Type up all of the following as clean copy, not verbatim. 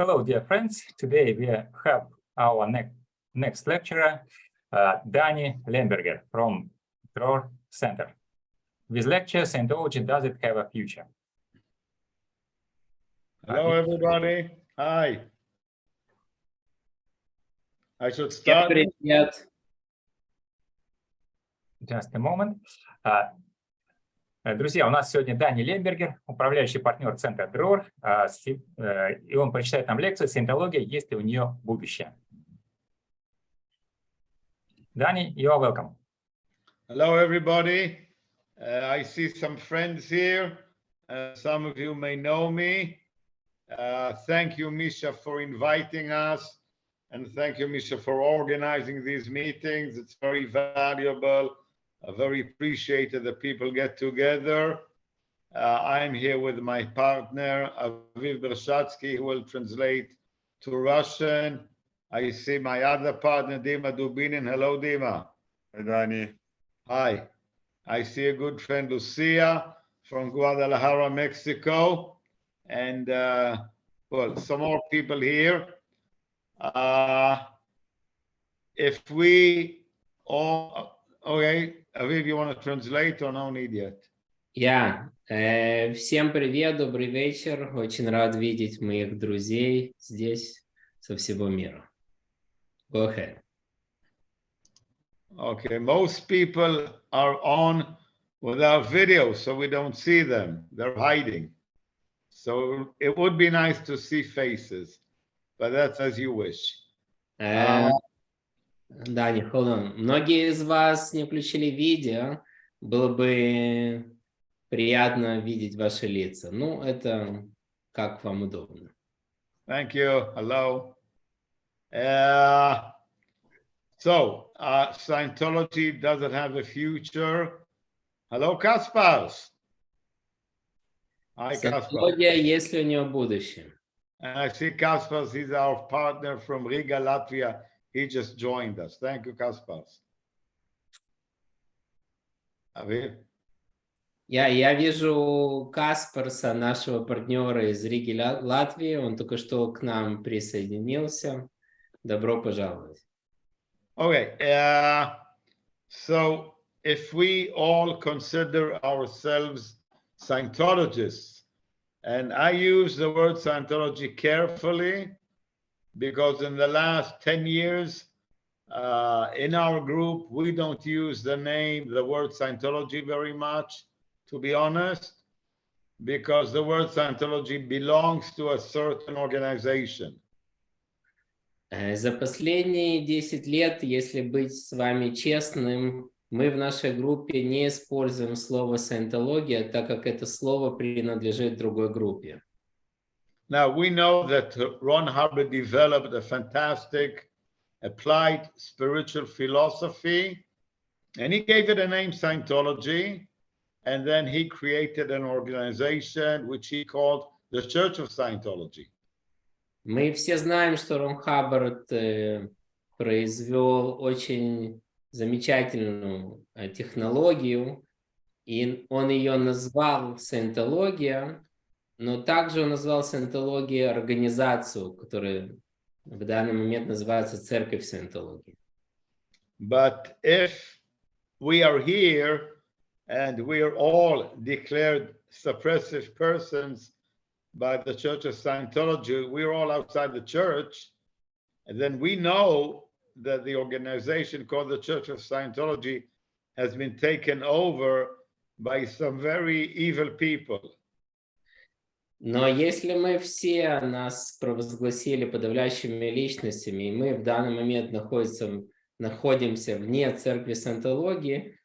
Hello, dear friends. Today we have our next lecturer, Dani Lemberger from Dror Center. With lecture, Scientology, does it have a future? Hello, everybody. Hi. I should start. Just a moment. Друзья, у нас сегодня Дани Лембергер, управляющий партнер центра Dror, и он прочитает нам лекцию «Сcientologia. Есть ли у нее будущее?» Дани, you are welcome. Hello, everybody. I see some friends here. Some of you may know me. Thank you, Misha, for inviting us. And thank you, Misha, for organizing these meetings. It's very valuable. Very appreciated that people get together. I'm here with my partner, Aviv Bershatsky, who will translate to Russian. I see my other partner, Dima Dubinin. Hello, Dima. Hi, Dani. Hi. I see a good friend, Lucia, from Guadalajara, Mexico. And, well, some more people here. If we all... Okay, Aviv, you want to translate or no need yet? Всем привет, добрый вечер. Очень рад видеть моих друзей здесь со всего мира. Go ahead. Okay, most people are on without video, so we don't see them. They're hiding. So it would be nice to see faces, but that's as you wish. Дани, hold on. Многие из вас не включили видео. Было бы приятно видеть ваши лица. Ну, это как вам удобно. Thank you. Hello. So, Scientology, does it have a future? Hello, Kaspars. Hi, Kaspars. Сcientologia, есть ли у нее будущее? And I see Kaspars, he's our partner from Riga, Latvia. He just joined us. Thank you, Kaspars. Aviv? Я вижу Каспарса, нашего партнера из Риги, Латвии. Он только что к нам присоединился. Добро пожаловать. Okay. So if we all consider ourselves Scientologists, and I use the word Scientology carefully, because in the last 10 years, in our group, we don't use the word Scientology very much, to be honest, because the word Scientology belongs to a certain organization. За последние 10 лет, если быть с вами честным, мы в нашей группе не используем слово «саентология», так как это слово принадлежит другой группе. Now, we know that Ron Hubbard developed a fantastic applied spiritual philosophy, and he gave it a name, Scientology, and then he created an organization which he called the Church of Scientology. Мы все знаем, что Рон Хаббард произвел очень замечательную технологию, и он ее назвал «Саентология», но также он назвал Саентологией организацию, которая в данный момент называется Церковь Саентологии. But if we are here and we are all declared suppressive persons by the Church of Scientology, we're all outside the church, and then we know that the organization called the Church of Scientology has been taken over by some very evil people. Но если мы все нас провозгласили подавляющими личностями, и мы в данный момент находимся вне церкви Саентологии,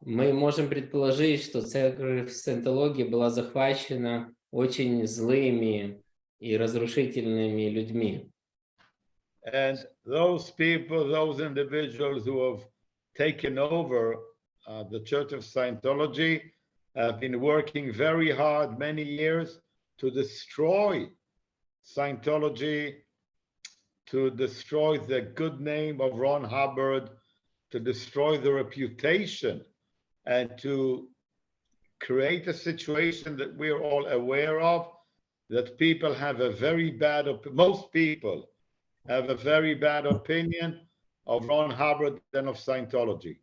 мы можем предположить, что церковь Саентологии была захвачена очень злыми и разрушительными людьми. And those people, those individuals who have taken over the Church of Scientology have been working very hard many years to destroy Scientology, to destroy the good name of Ron Hubbard, to destroy the reputation, and to create a situation that we're all aware of, that people have a very bad, most people have a very bad opinion of Ron Hubbard and of Scientology.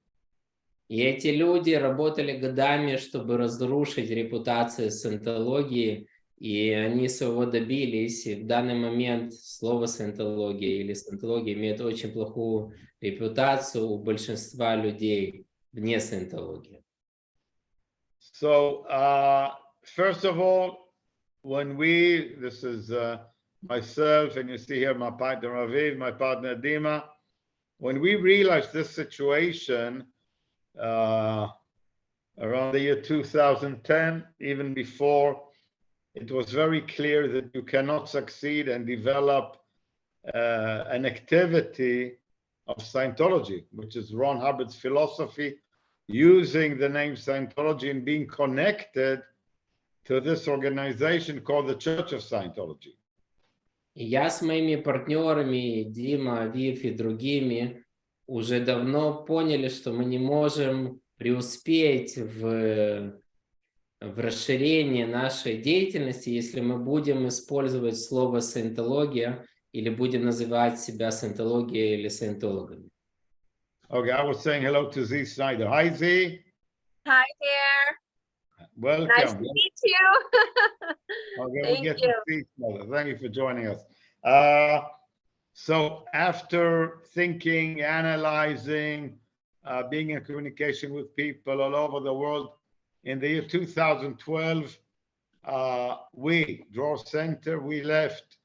И эти люди работали годами, чтобы разрушить репутацию саентологии, и они своего добились. И в данный момент слово саентология или саентология имеет очень плохую репутацию у большинства людей вне саентологии. So, first of all, when this is myself, and you see here my partner Aviv, my partner Dima, when we realized this situation around the year 2010, even before, it was very clear that you cannot succeed and develop an activity of Scientology, which is Ron Hubbard's philosophy, using the name Scientology and being connected to this organization called the Church of Scientology. И я с моими партнерами, Дима, Авив и другими, уже давно поняли, что мы не можем преуспеть в расширении нашей деятельности, если мы будем использовать слово «саентология» или будем называть себя саентологией или саентологами. Okay, I was saying hello to Z Snyder. Hi, Z. Hi there. Welcome. Nice to meet you. Okay, Thank we get you. to see each other. Thank you for joining us. So after thinking, analyzing, being in communication with people all over the world, in the year 2012, we, Draw Center, we left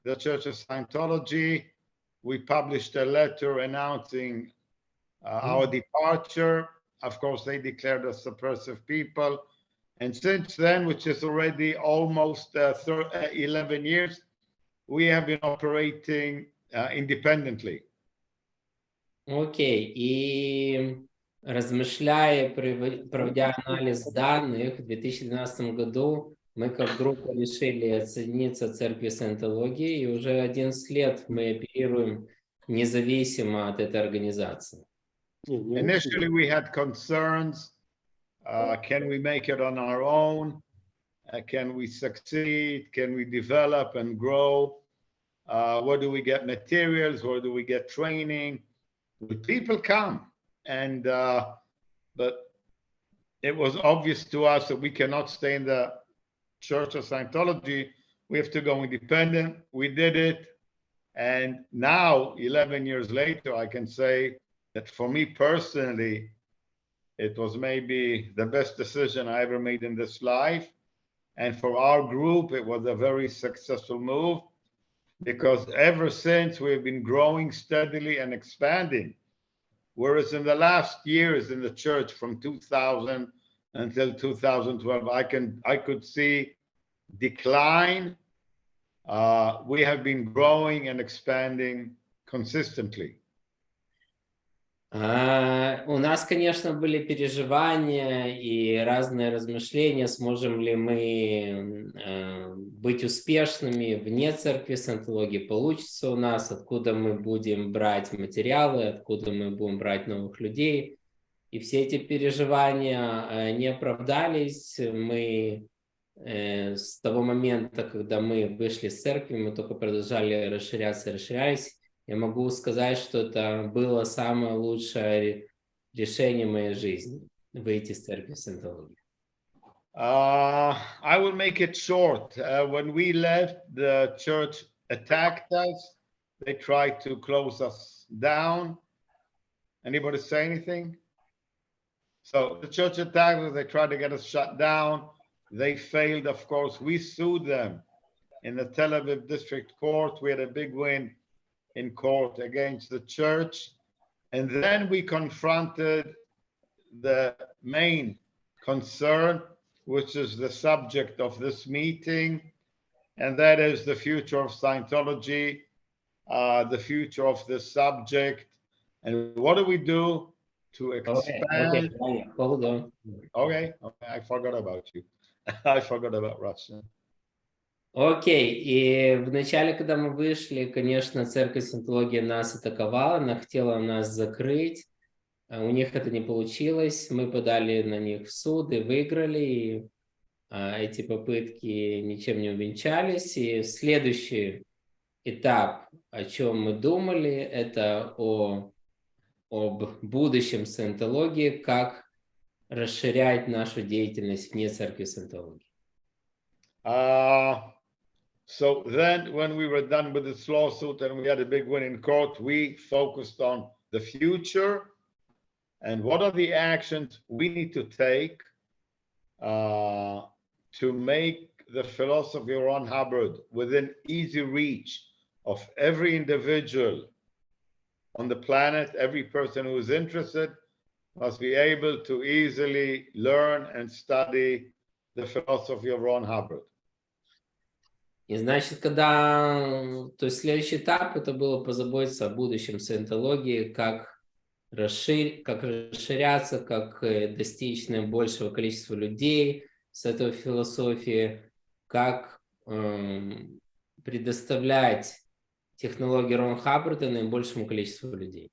the Church of Scientology. We published a letter announcing our departure. Of course, they declared us subversive people. And since then, which is already almost 11 years, we have been operating independently. Окей, и размышляя, проводя анализ данных, в 2012 году мы как группа решили отсоединиться от церкви Саентологии, и уже 11 лет мы оперируем независимо от этой организации. Initially, we had concerns. Can we make it on our own? Can we succeed? Can we develop and grow? Where do we get materials? Where do we get training? Will people come? And but it was obvious to us that we cannot stay in the Church of Scientology. We have to go independent. We did it. And now, 11 years later, I can say that for me personally, it was maybe the best decision I ever made in this life. And for our group, it was a very successful move because ever since we've been growing steadily and expanding. Whereas in the last years in the church from 2000 until 2012, I could see decline. We have been growing and expanding consistently. У нас, конечно, были переживания и разные размышления, сможем ли мы быть успешными вне церкви Саентологии, получится у нас, откуда мы будем брать материалы, откуда мы будем брать новых людей. И все эти переживания не оправдались. Мы с того момента, когда мы вышли из церкви, мы только продолжали расширяться, расширялись. Я могу сказать, что это было самое лучшее решение моей жизни – выйти из церкви Саентологии. I will make it short. When we left, the church attacked us. They tried to close us down. Anybody say anything? So the church attacked us. They tried to get us shut down. They failed, of course. We sued them in the Tel Aviv district court. We had a big win in court against the church. And then we confronted the main concern, which is the subject of this meeting, and that is the future of Scientology, the future of this subject. And what do we do to expand? Okay, hold on. Okay, I forgot about you. I forgot about Russia. Окей, и вначале, когда мы вышли, конечно, церковь Саентологии нас атаковала, она хотела нас закрыть, у них это не получилось, мы подали на них в суд и выиграли, и эти попытки ничем не увенчались. И следующий этап, о чем мы думали, это об будущем саентологии, как расширять нашу деятельность вне церкви Саентологии. So then when we were done with this lawsuit and we had a big win in court, we focused on the future and what are the actions we need to take to make the philosophy of Ron Hubbard within easy reach of every individual on the planet. Every person who is interested must be able to easily learn and study the philosophy of Ron Hubbard. И значит, то есть следующий этап это было позаботиться о будущем саентологии, как расширяться, как достичь наибольшего количества людей с этой философии, как предоставлять технологии Рона Хаббарда наибольшему количеству людей.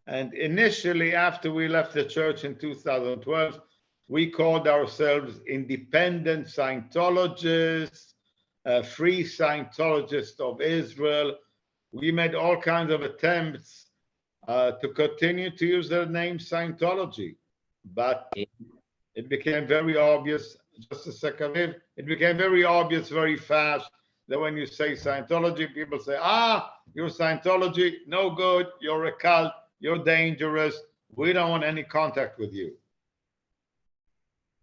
And initially, after we left the church in 2012, we called ourselves independent Scientologists, free Scientologists of Israel. We made all kinds of attempts to continue to use the name Scientology, but it became very obvious, just a second, it became very obvious very fast that when you say Scientology, people say, you're Scientology, no good, you're a cult, you're dangerous, we don't want any contact with you.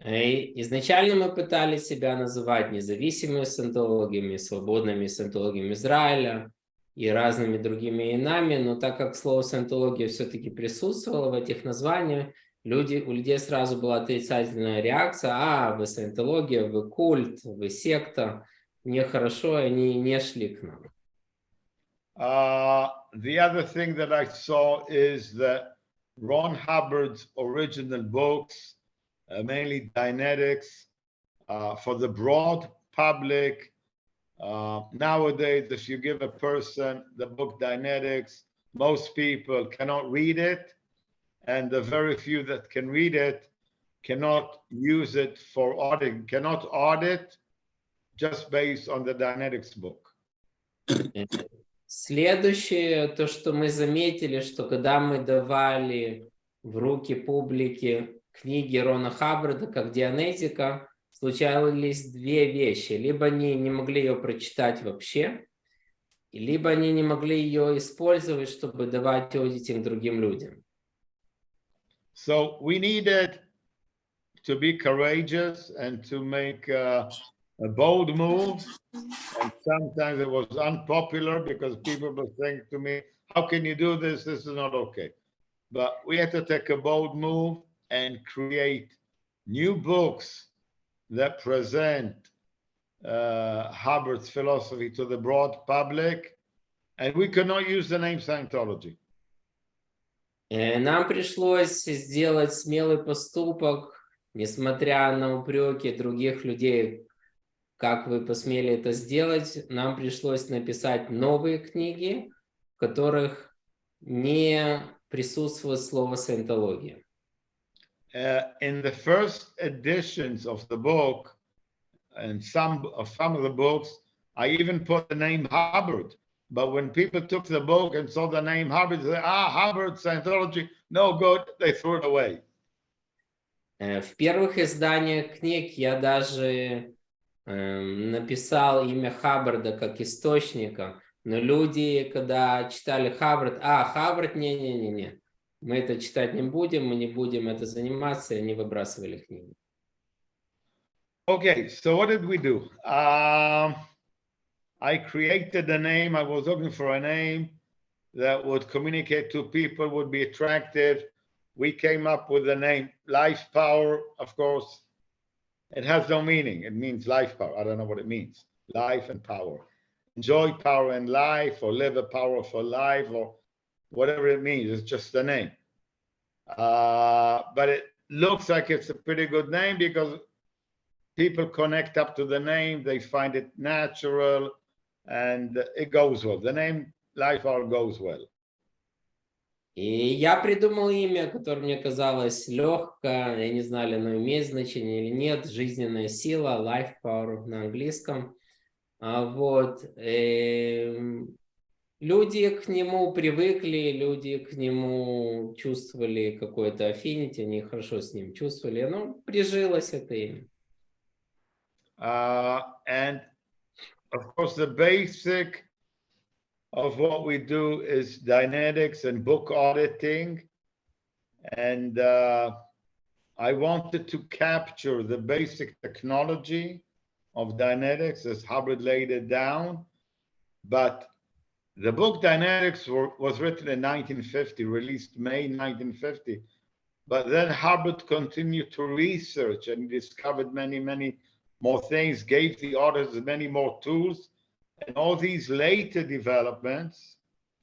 Изначально мы пытались себя называть независимыми саентологами, свободными саентологами Израиля и разными другими именами, но так как слово саентология все-таки присутствовало в этих названиях, у людей сразу была отрицательная реакция: вы саентология, вы культ, вы секта, нехорошо, и они не шли к нам. The other thing that I saw is that Ron Hubbard's original books, mainly Dianetics, for the broad public. Nowadays, if you give a person the book Dianetics, most people cannot read it, and the very few that can read it cannot use it for audit, cannot audit just based on the Dianetics book. Следующее, то, что мы заметили, что когда мы давали в руки публике книги Рона Хаббарда как дианетика, случались две вещи. Либо они не могли ее прочитать вообще, либо они не могли ее использовать, чтобы давать аудитинг другим людям. So we needed to be courageous and to make a bold move. And sometimes it was unpopular because people were saying to me, how can you do this? This is not okay. But we had to take a bold move and create new books that present Hubbard's philosophy to the broad public. And we could not use the name Scientology. Нам пришлось сделать смелый поступок, несмотря на упреки других людей, как вы посмели это сделать. Нам пришлось написать новые книги, в которых не присутствует слово «саентология». In the first editions of the book, and some of the books, I even put the name Hubbard. But when people took the book and saw the name Hubbard, they said, Hubbard, Scientology, no good, they threw it away. В первых изданиях книг я даже написал имя Хаббарда как источника, но люди, когда читали Хаббард, Хаббард, не, мы это читать не будем, мы не будем это заниматься, и они выбрасывали книги. Okay, so what did we do? I created a name. I was looking for a name that would communicate to people, would be attractive. We came up with the name Life Power. Of course, it has no meaning. It means life power. I don't know what it means. Life and power. Enjoy power in life, or live a powerful life, or whatever it means. It's just a name. But it looks like it's a pretty good name because people connect up to the name. They find it natural. And it goes well. The name Life Power goes well. И я придумал имя, которое мне казалось легкое, я не знаю, оно имеет значение или нет, жизненная сила, life power на английском. Вот. Люди к нему привыкли, люди к нему чувствовали какое-то affinity, они хорошо с ним чувствовали, оно прижилось, это имя. And of course, the basic of what we do is Dynetics and book auditing. And I wanted to capture the basic technology of Dynetics as Hubbard laid it down. But the book Dynetics was written in 1950, released May 1950. But then Hubbard continued to research and discovered many, many more things, gave the authors many more tools. And all these later developments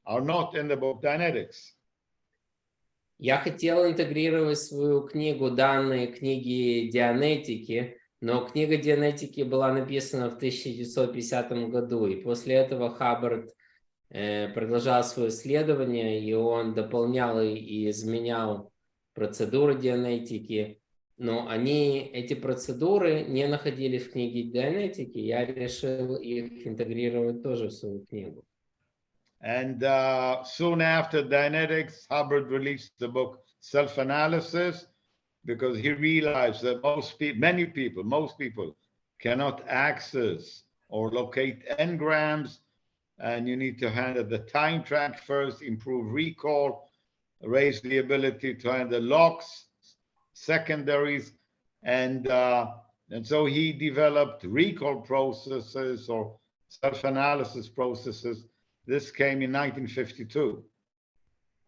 are not in the book Dynetics. Я хотел интегрировать в свою книгу данные книги Дианетики, но книга Дианетики была написана в 1950 году, и после этого Хаббард продолжал свое исследование, и он дополнял и изменял процедуры Дианетики, но эти процедуры не находились в книге Дианетики, я решил их интегрировать тоже в свою книгу. And soon after Dynetics, Hubbard released the book Self-Analysis because he realized that most people cannot access or locate engrams, and you need to handle the time track first, improve recall, raise the ability to handle locks, secondaries, and so he developed recall processes or self-analysis processes. This came in 1952.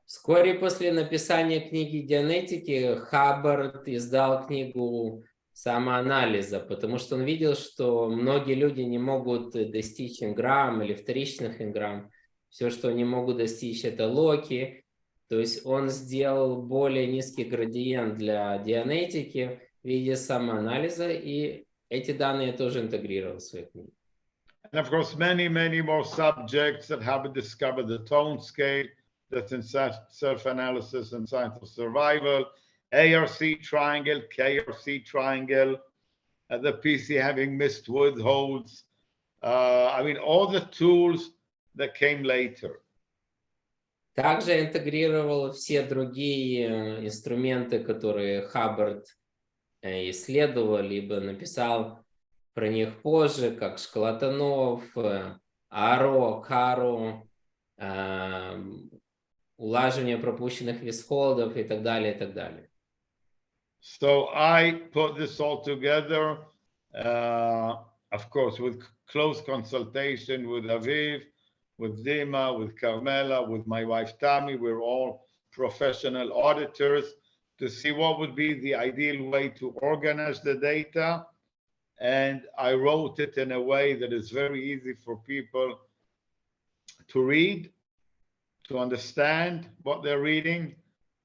Вскоре после написания книги Дианетики Хаббард издал книгу самоанализа, потому что он видел, что многие люди не могут достичь энграмм или вторичных энграмм. Все, что они могут достичь, это локи. То есть он сделал более низкий градиент для Дианетики в виде самоанализа, и эти данные я тоже интегрировал в свою книгу. And of course, many, many more subjects that have discovered the tone scale, that's in self-analysis and science of survival, ARC triangle, KRC triangle, the PC having missed wood holds. I mean, all the tools that came later. Также интегрировал все другие инструменты, которые Хаббард исследовал, либо написал про них позже, как шкала тонов, АРО, КАРО, улаживание пропущенных висхолдов и так далее, и так далее. So I put this all together, of course, with close consultation with Aviv, with Dima, with Carmela, with my wife Tammy. We're all professional auditors to see what would be the ideal way to organize the data. And I wrote it in a way that is very easy for people to read, to understand what they're reading,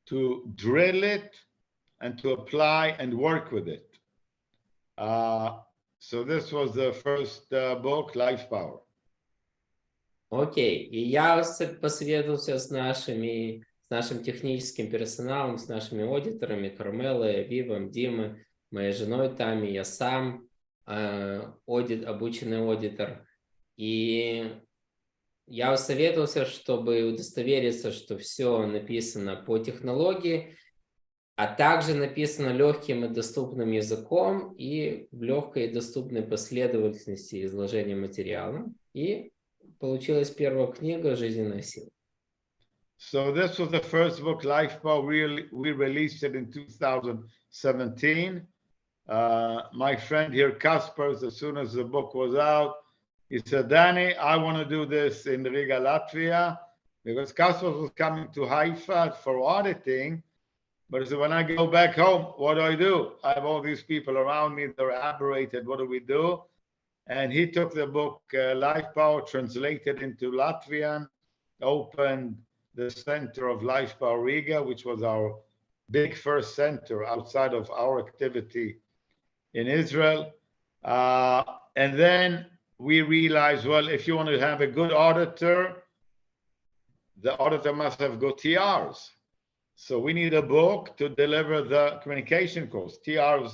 to drill it, and to apply and work with it. So this was the first book, Life Power. Окей, и я посоветовался с нашим техническим персоналом, с нашими аудиторами, Кармелой, Авивом, Димой, моей женой Тами, я сам обученный аудитор. И я советовался, чтобы удостовериться, что все написано по технологии, а также написано легким и доступным языком и в легкой и доступной последовательности изложения материала. И получилась первая книга «Жизненная сила». So this was the first book, Life Power. We released it in 2017. My friend here, Kaspers, as soon as the book was out, he said, Dani, I want to do this in Riga, Latvia, because Kaspers was coming to Haifa for auditing. But he said, when I go back home, what do? I have all these people around me, they're aberrated. What do we do? And he took the book, Life Power, translated into Latvian, opened the Center of Life Power Riga, which was our big first center outside of our activity in Israel. And then we realized, well, if you want to have a good auditor, the auditor must have got TRs. So we need a book to deliver the communication course, TRs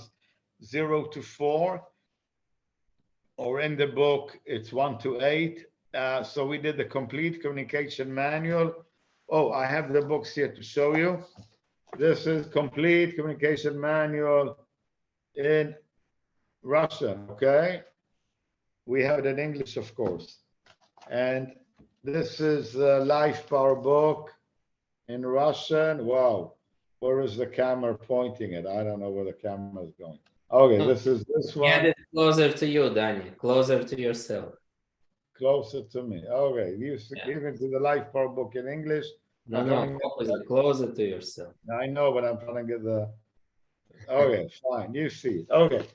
0 to 4, or in the book, it's 1 to 8. So we did the complete communication manual. Oh, I have the books here to show you. This is complete communication manual in Russian, okay? We have it in English, of course. And this is the Life Power book in Russian. Wow, where is the camera pointing it? I don't know where the camera is going. Okay, this is this one. Get it closer to you, Dani, closer to yourself. Closer to me. Okay, you can see the Life Power book in English. No, opposite, closer to yourself. I know, but I'm trying to get the. Okay, fine. You see it. Okay.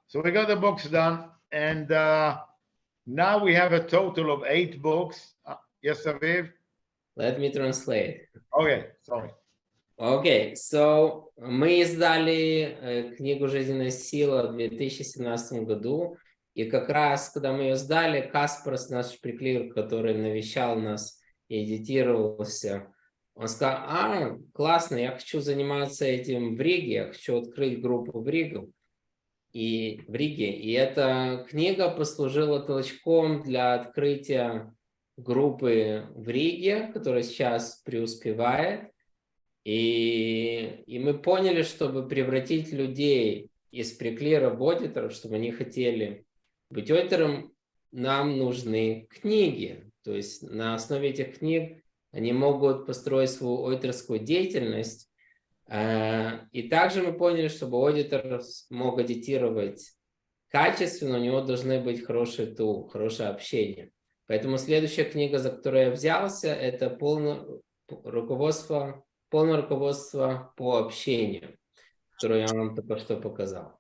So we got the books done, and now we have a total of 8 books. Yes, Aviv? Let me translate. Okay, sorry. Okay, so мы издали книгу «Жизненная сила» в 2017 году, и как раз, когда мы ее сдали, Каспарс, наш приклир, который навещал нас и эдитировался, он сказал: классно, я хочу заниматься этим в Риге, я хочу открыть группу в Риге. И эта книга послужила толчком для открытия группы в Риге, которая сейчас преуспевает. И мы поняли, чтобы превратить людей из приклиров в одиторов, чтобы они хотели быть одитором, нам нужны книги. То есть на основе этих книг они могут построить свою одиторскую деятельность. И также мы поняли, чтобы аудитор мог аудитировать качественно, у него должны быть хороший тул, хорошее общение. Поэтому следующая книга, за которую я взялся, это полное руководство по общению, которое я вам только что показал.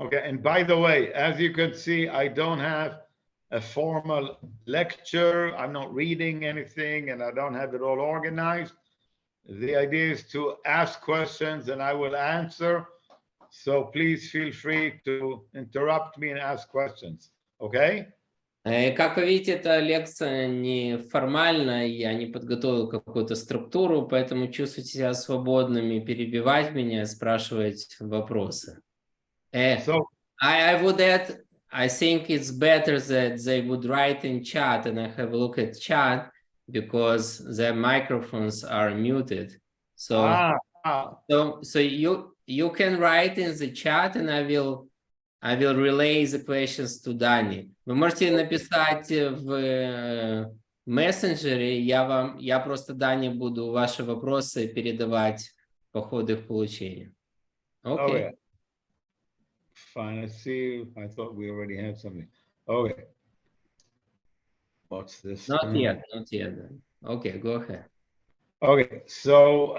Okay, and by the way, as you can see, I don't have a formal lecture. I'm not reading anything, and I don't have it all organized. The idea is to ask questions and I will answer. So please feel free to interrupt me and ask questions. Okay? Как вы видите, эта лекция не формальная, я не подготовил какую-то структуру, поэтому чувствуйте себя свободными перебивать меня, спрашивать вопросы. So, I would add, I think it's better that they would write in chat and I have a look at chat because their microphones are muted. So, so you can write in the chat and I will relay the questions to Dani. Вы можете написать в мессенджере, я просто Дани буду ваши вопросы передавать по ходу их получения. Okay. Okay. Fine, I see. I thought we already had something. Okay. What's this? Not yet. Okay, go ahead. Okay, so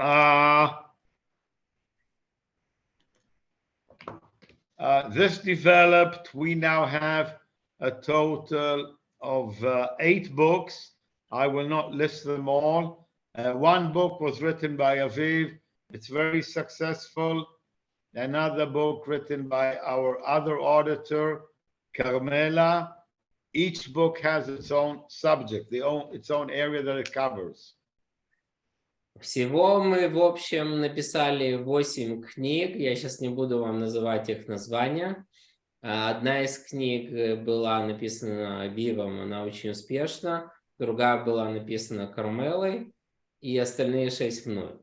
this developed, we now have a total of 8 books. I will not list them all. One book was written by Aviv. It's very successful. Another book written by our other auditor, Carmela. Each book has its own subject, its own area that it covers. Всего мы, в общем, написали 8 книг. Я сейчас не буду вам называть их названия. Одна из книг была написана Вивом, она очень успешна. Другая была написана Кармелой. И остальные 6 мной.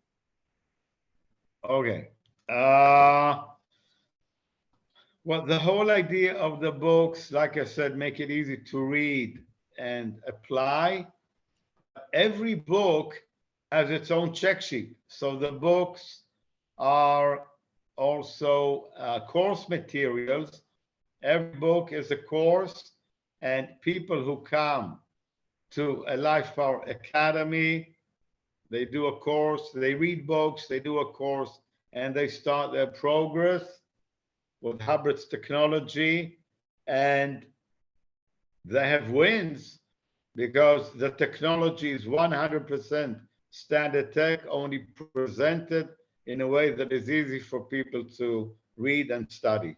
Okay. Well, the whole idea of the books, like I said, make it easy to read and apply. Every book has its own check sheet. So the books are also course materials. Every book is a course, and people who come to a Life Power Academy, they do a course, they read books, they do a course, and they start their progress with Hubbard's technology, and they have wins because the technology is 100% standard tech, only presented in a way that is easy for people to read and study.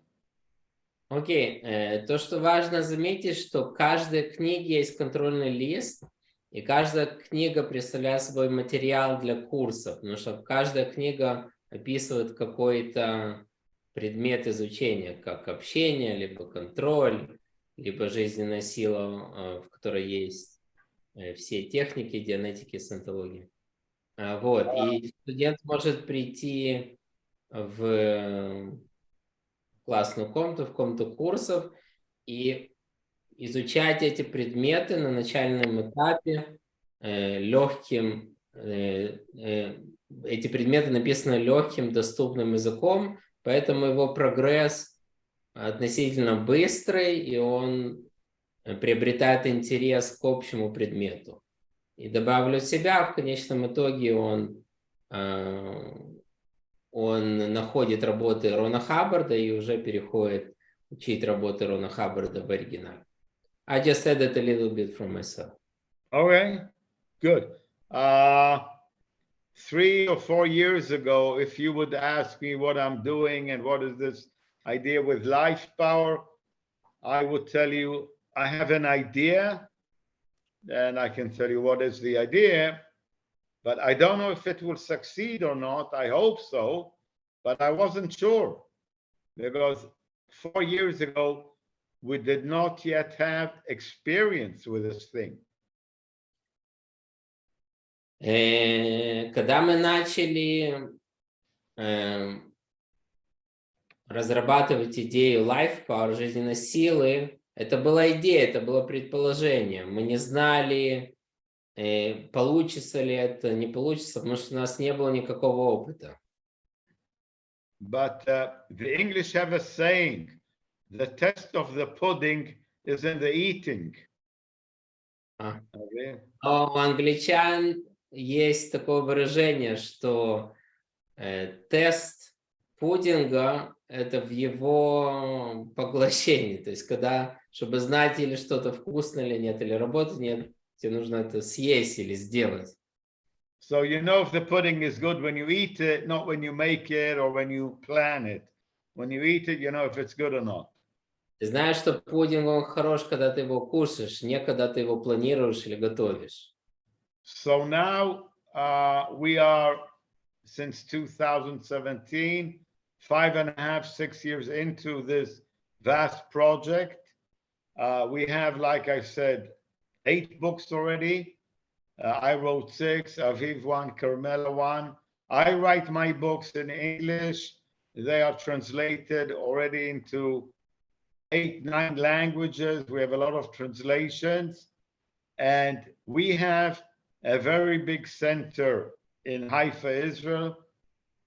Окей. То, что важно заметить, что в каждой книге есть контрольный лист, И каждая книга представляет собой материал для курсов, потому что каждая книга описывает какой-то предмет изучения, как общение, либо контроль, либо жизненная сила, в которой есть все техники дианетики и саентологии. Вот. И студент может прийти в классную комнату, в комнату курсов и изучать эти предметы на начальном этапе легким. Эти предметы написаны легким, доступным языком, поэтому его прогресс относительно быстрый, и он приобретает интерес к общему предмету. И добавлю себя, в конечном итоге он находит работы Рона Хаббарда и уже переходит учить работы Рона Хаббарда в оригинале. I just said that a little bit from myself. Okay, good. 3 or 4 years ago, if you would ask me what I'm doing and what is this idea with life power, I would tell you I have an idea, and I can tell you what is the idea, but I don't know if it will succeed or not. I hope so, but I wasn't sure because 4 years ago, we did not yet have experience with this thing. Когда мы начали разрабатывать идею Life Power, жизненной силы, это была идея, это было предположение. Мы не знали, получится ли это, не получится, потому что у нас не было никакого опыта. But the English have a saying, the test of the pudding is in the eating. Okay. У англичан есть такое выражение, что тест пудинга – это в его поглощении. То есть, когда, чтобы знать, или что-то вкусно или нет, или работать нет, тебе нужно это съесть или сделать. So you know if the pudding is good when you eat it, not when you make it or when you plan it. When you eat it, you know if it's good or not. Ты знаешь, что пудинг, он хорош, когда ты его кушаешь, не когда ты его планируешь или готовишь. So now we are, since 2017, 5.5, 6 years into this vast project. We have, like I said, 8 books already. I wrote 6, Aviv 1, Carmela 1. I write my books in English. They are translated already into 8, 9 languages. We have a lot of translations. And we have a very big center in Haifa, Israel,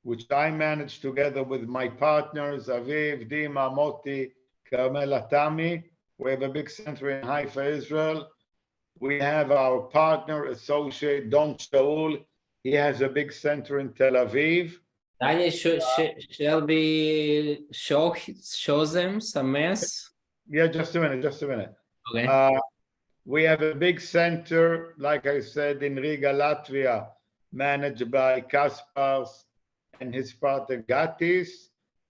which I manage together with my partners, Aviv, Dima, Moti, Carmela, Tami. We have a big center in Haifa, Israel. We have our partner, associate, Don Shaul. He has a big center in Tel Aviv. Dani, shall we show them some mess? Yeah, just a minute. Okay. We have a big center, like I said, in Riga, Latvia, managed by Kaspars and his partner Gatis.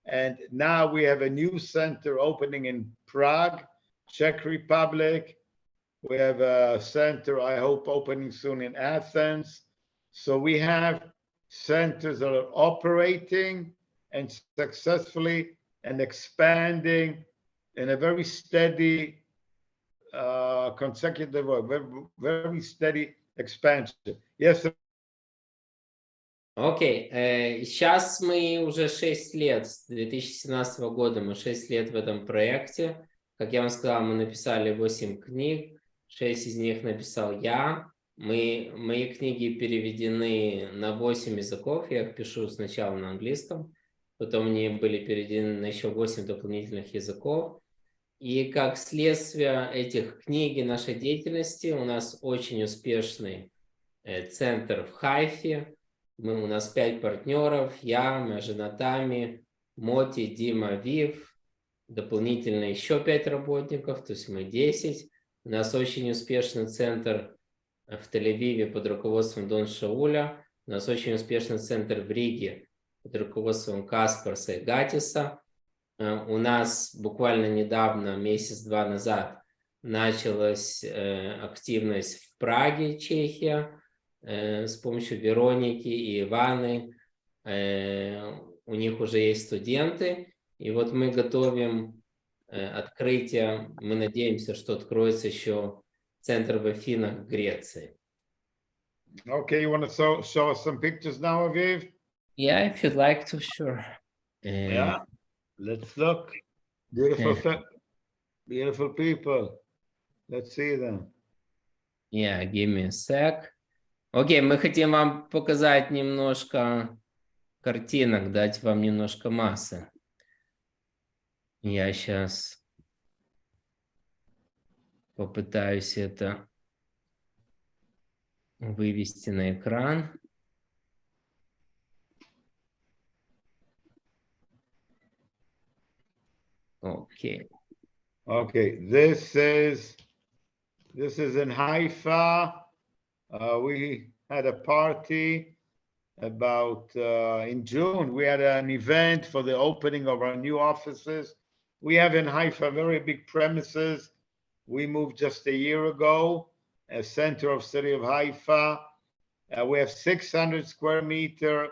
And now we have a new center opening in Prague, Czech Republic. We have a center, I hope, opening soon in Athens. So we have centers that are operating and successfully and expanding in a very steady, consecutive, very steady expansion. Yes. Окей. Сейчас мы уже 6 лет, с 2017 года мы 6 лет в этом проекте. Как я вам сказал, мы написали 8 книг, 6 из них написал я. Мои книги переведены на 8 языков, я их пишу сначала на английском, потом они были переведены на еще 8 дополнительных языков. И как следствие этих книг и нашей деятельности у нас очень успешный центр в Хайфе. У нас 5 партнеров, я, моя жена Тами, Моти, Дима, Вив, дополнительно еще 5 работников, то есть мы 10. У нас очень успешный центр в Тель-Авиве под руководством Дон Шауля. У нас очень успешный центр в Риге под руководством Каспарса и Гатиса. У нас буквально недавно, месяц-два назад, началась активность в Праге, Чехия, с помощью Вероники и Иваны. У них уже есть студенты. И вот мы готовим открытие. Мы надеемся, что откроется еще центр в Афинах, в Греции. Okay, you want to show us some pictures now, Aviv? Yeah, if you'd like to, sure. Yeah, let's look. Beautiful, beautiful people. Let's see them. Yeah, give me a sec. Окей, мы хотим вам показать немножко картинок, дать вам немножко массы. Я сейчас попытаюсь это вывести на экран. Окей. Okay, this is in Haifa. We had a party about in June. We had an event for the opening of our new offices. We have in Haifa very big premises. We moved just a year ago, a center of city of Haifa. We have 600 square meter.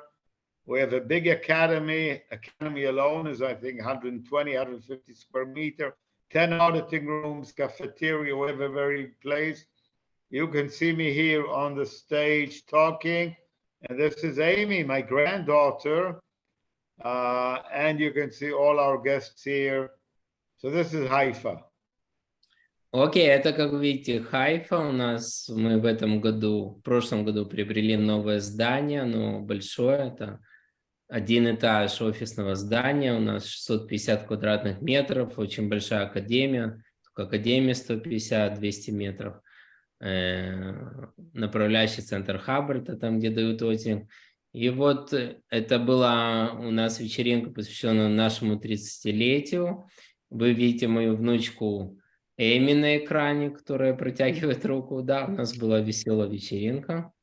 We have a big academy. Academy alone is, I think, 120, 150 square meter. 10 auditing rooms, cafeteria, we have a very big place. You can see me here on the stage talking. And this is Amy, my granddaughter. And you can see all our guests here. So this is Haifa. Окей, это, как вы видите, Хайфа. У нас мы в прошлом году приобрели новое здание, оно большое, это один этаж офисного здания, у нас 650 квадратных метров, очень большая академия, только академия 150-200 метров, направляющий центр Хаббарда, там, где дают отдых. И вот это была у нас вечеринка, посвященная нашему 30-летию. Вы видите мою внучку Эми на экране, которая протягивает руку. Да, у нас была веселая вечеринка.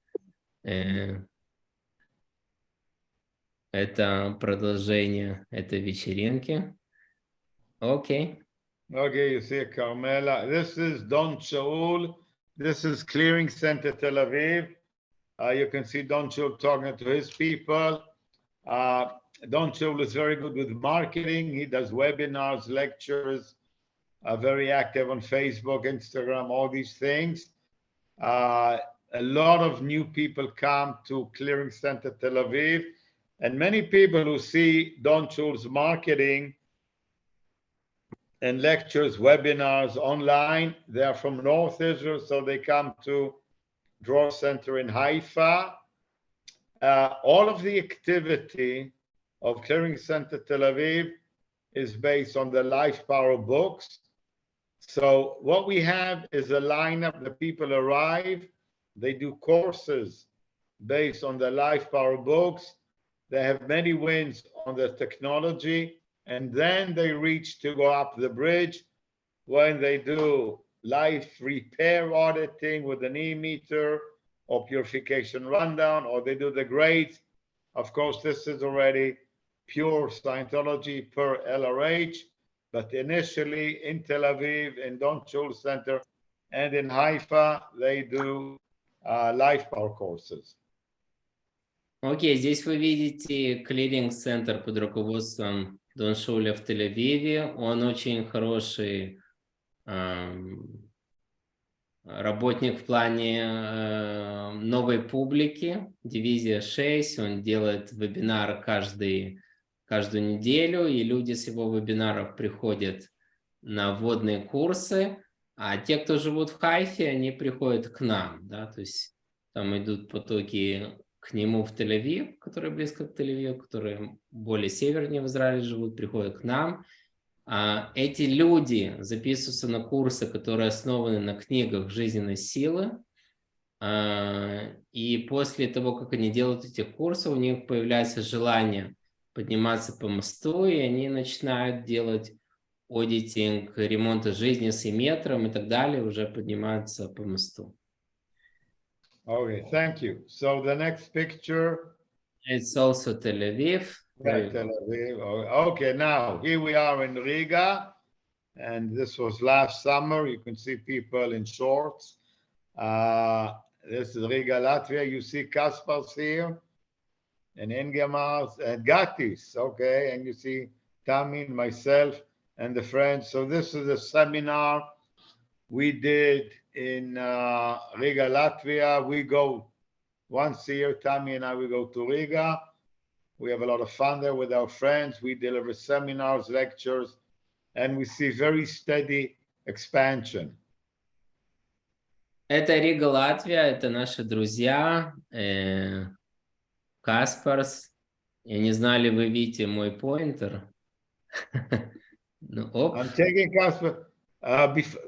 Это продолжение этой вечеринки. Окей. Okay, you see Carmela. This is Don Shaul. This is Clearing Center Tel Aviv. You can see Don Shaul talking to his people. Don Shaul is very good with marketing. He does webinars, lectures, very active on Facebook, Instagram, all these things. A lot of new people come to Clearing Center Tel Aviv. And many people who see Don Shaul's marketing and lectures, webinars online, they are from North Israel, so they come to Draw Center in Haifa. All of the activity of Clearing Center Tel Aviv is based on the Life Power books. So what we have is a lineup. The people arrive, they do courses based on the Life Power books. They have many wins on the technology, and then they reach to go up the bridge when they do life repair auditing with an e-meter or purification rundown, or they do the grades. Of course, this is already pure Scientology per LRH, but initially in Tel Aviv, in Don Shaul Center, and in Haifa, they do Life Power courses. Окей, здесь вы видите клиринг-центр под руководством Дон Шауля в Тель-Авиве. Он очень хороший работник в плане новой публики. Дивизия 6, он делает вебинар каждую неделю, и люди с его вебинаров приходят на вводные курсы, а те, кто живут в Хайфе, они приходят к нам, да, то есть там идут потоки к нему в Тель-Авив, который близко к Тель-Авиву, которые более севернее в Израиле живут, приходят к нам. Эти люди записываются на курсы, которые основаны на книгах жизненной силы. И после того, как они делают эти курсы, у них появляется желание подниматься по мосту, и они начинают делать аудитинг, ремонта жизни с метром и так далее, уже поднимаются по мосту. Okay, thank you. So the next picture. It's also Tel Aviv. Yeah, Tel Aviv. Okay, now here we are in Riga. And this was last summer. You can see people in shorts. This is Riga, Latvia. You see Kaspars here, and Ingemars, and Gatis, okay? And you see Tamin, myself, and the friends. So this is a seminar we did in Riga, Latvia. We go once a year, Tami and I, we go to Riga. We have a lot of fun there with our friends. We deliver seminars, lectures, and we see very steady expansion. Это Рига, Латвия, это наши друзья, Каспарс. Я не знаю, ли вы видите мой поинтер. I'm taking Kaspar.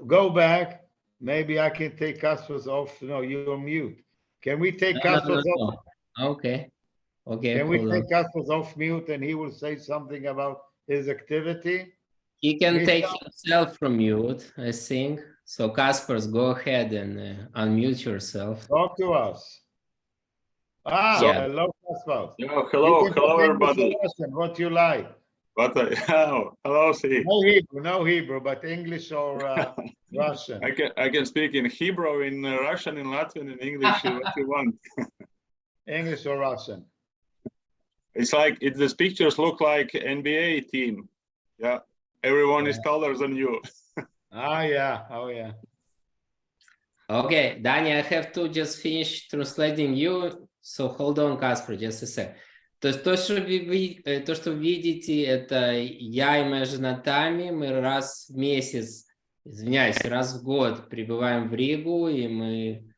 Go back. Maybe I can take Kaspar's off. No, you're mute. Can we take Kaspar's off? Okay. Okay. Can we take Kaspar's off mute and he will say something about his activity? He can take himself from mute, I think. So Kaspars, go ahead and unmute yourself. Talk to us. Hello, Kaspar. Hello, everybody. What you like? Hello, see. No Hebrew, but English or Russian. I can speak in Hebrew, in Russian, in Latvian, in English, what you want. English or Russian? It's like the pictures look like NBA team. Yeah, everyone is taller than you. Yeah. Okay, Dani, I have to just finish translating you. So hold on, Kaspar, just a sec. То есть то, что вы видите, это я и моя жена Тами. Мы раз в месяц, раз в год прибываем в Ригу, и мы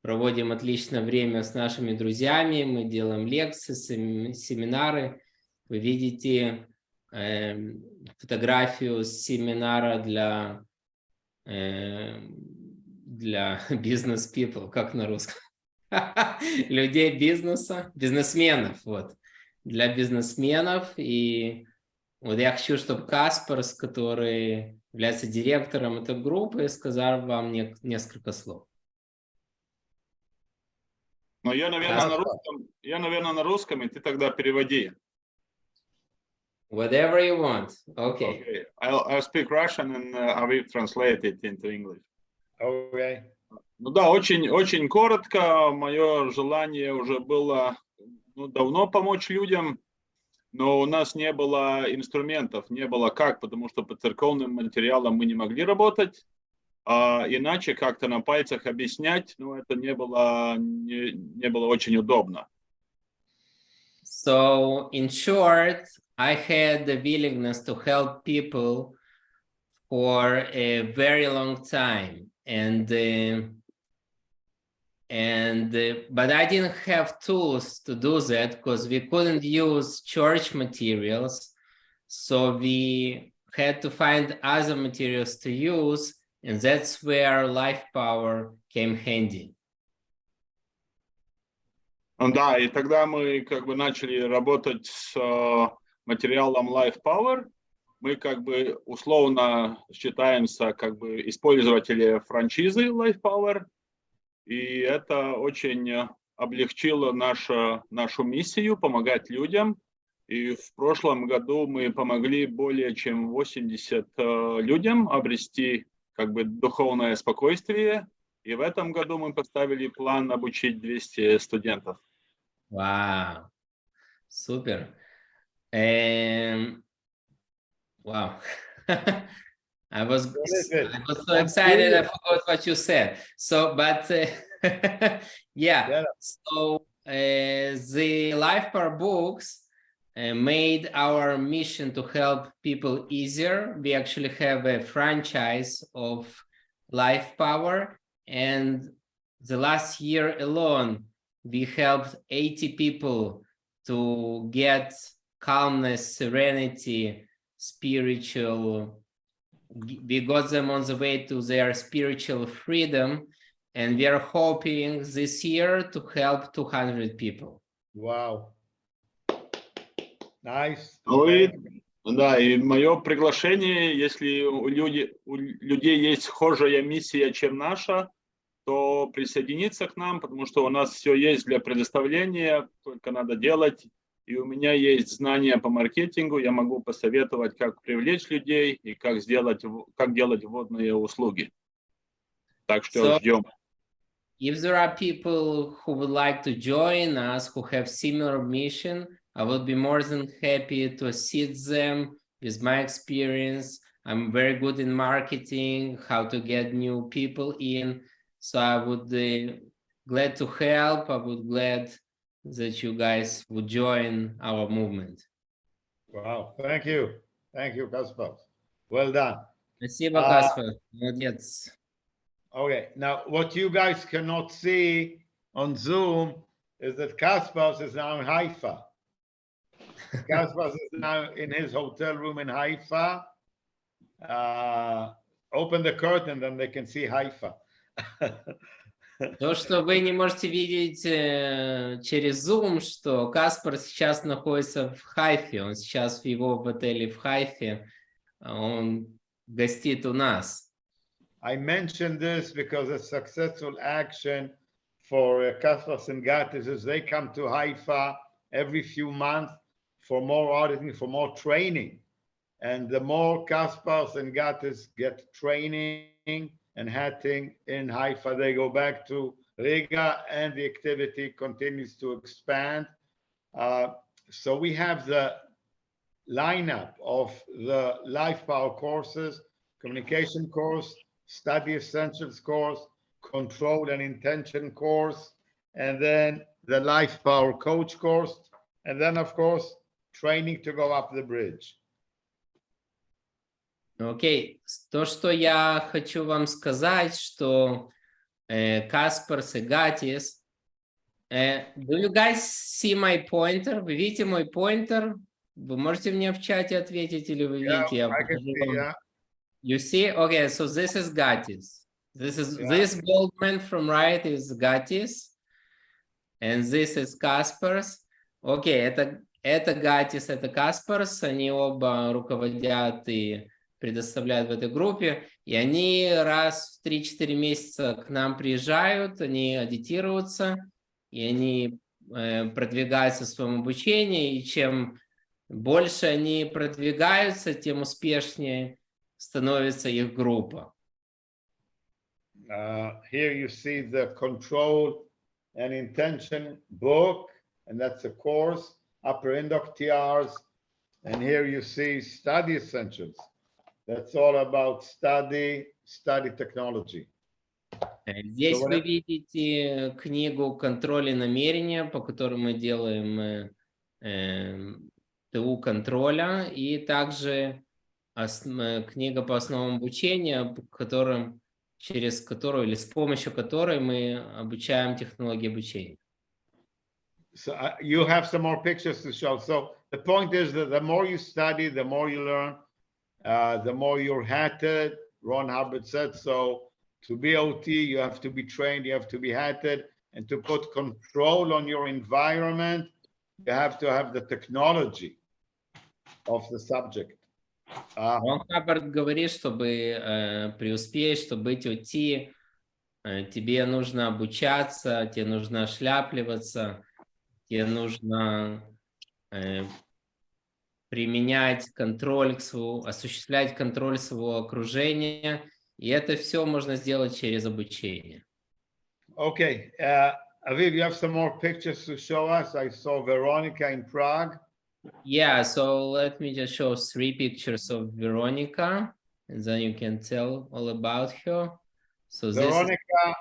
проводим отличное время с нашими друзьями. Мы делаем лекции, семинары. Вы видите фотографию с семинара для бизнес-people, как на русском? Людей бизнеса, бизнесменов, вот, для бизнесменов. И вот я хочу, чтобы Каспарс, который является директором этой группы, сказал вам несколько слов. Но я, наверное, на русском, и ты тогда переводи. Whatever you want. Okay. I'll speak Russian and I will translate it into English. Okay. Ну да, очень коротко. Мое желание уже было давно помочь людям, но у нас не было инструментов, не было как, потому что по церковным материалам мы не могли работать, а иначе как-то на пальцах объяснять, это не было очень удобно. So, in short, I had the willingness to help people for a very long time. But I didn't have tools to do that because we couldn't use church materials. So we had to find other materials to use, and that's where Life Power came handy. Да, и тогда мы начали работать с материалом Life Power. Мы условно считаемся использователи франшизы Life Power. И это очень облегчило нашу миссию помогать людям. И в прошлом году мы помогли более чем 80 людям обрести духовное спокойствие. И в этом году мы поставили план обучить 200 студентов. Wow, super. Wow. I was so excited, I forgot what you said. So, but yeah. So the Life Power books made our mission to help people easier. We actually have a franchise of Life Power, and the last year alone, we helped 80 people to get calmness, serenity, spiritual. We got them on the way to their spiritual freedom, and we are hoping this year to help 200 people. Wow. Nice. Да, и мое приглашение, если у людей есть схожая миссия, чем наша, то присоединиться к нам, потому что у нас все есть для предоставления, только надо делать и у меня есть знания по маркетингу, я могу посоветовать, как привлечь людей и как делать вводные услуги. Так что ждем. If there are people who would like to join us, who have similar mission, I would be more than happy to assist them with my experience. I'm very good in marketing, how to get new people in. So I would glad to help. I would glad that you guys would join our movement. Wow, thank you. Thank you, Kaspar. Well done. Спасибо, Каспар. Молодец. Okay, now what you guys cannot see on Zoom is that Kaspar is now in Haifa. Kaspar is now in his hotel room in Haifa. Open the curtain, then they can see Haifa. То, что вы не можете видеть через Zoom, что Каспар сейчас находится в Хайфе, он сейчас в его отеле в Хайфе, он гостит у нас. I mentioned this because a successful action for Kaspar and Gatis is they come to Haifa every few months for more auditing, for more training. And the more Kaspars and Gatis get training and hatting in Haifa, they go back to Riga and the activity continues to expand. So we have the lineup of the Life Power courses, communication course, study essentials course, control and intention course, and then the Life Power coach course, and then of course, training to go up the bridge. Окей, то, что я хочу вам сказать, что Каспарс и Гатис, do you guys see my pointer? Вы видите мой pointer? Вы можете мне в чате ответить или вы видите? Yeah, I can see, yeah. You see? Okay, so this is Gatis. This bold man from right is Gatis. And this is Kaspars. Окей, это Гатис, это Каспарс. Они оба руководят и предоставляют в этой группе. И они раз в 3-4 месяца к нам приезжают, они аудитируются, и они продвигаются в своем обучении. И чем больше они продвигаются, тем успешнее становится их группа. Here you see the control and intention book, and that's a course, upper indoc TRs. And here you see study essentials. That's all about study technology. Здесь вы видите книгу «Контроль и намерения», по которой мы делаем ТУ контроля, и также книга по основам обучения, через которую или с помощью которой мы обучаем технологии обучения. So you have some more pictures to show. So the point is that the more you study, the more you learn, the more you're hatted. Ron Hubbard said so. To be OT, you have to be trained, you have to be hatted, and to put control on your environment, you have to have the technology of the subject. Рон Хаббард говорит, чтобы преуспеть, чтобы быть OT, тебе нужно обучаться, тебе нужно шляпливаться, тебе нужно применять контроль, осуществлять контроль своего окружения, и это все можно сделать через обучение. Okay, Aviv, you have some more pictures to show us. I saw Veronica in Prague. Yeah, so let me just show 3 pictures of Veronica, and then you can tell all about her. So Veronica,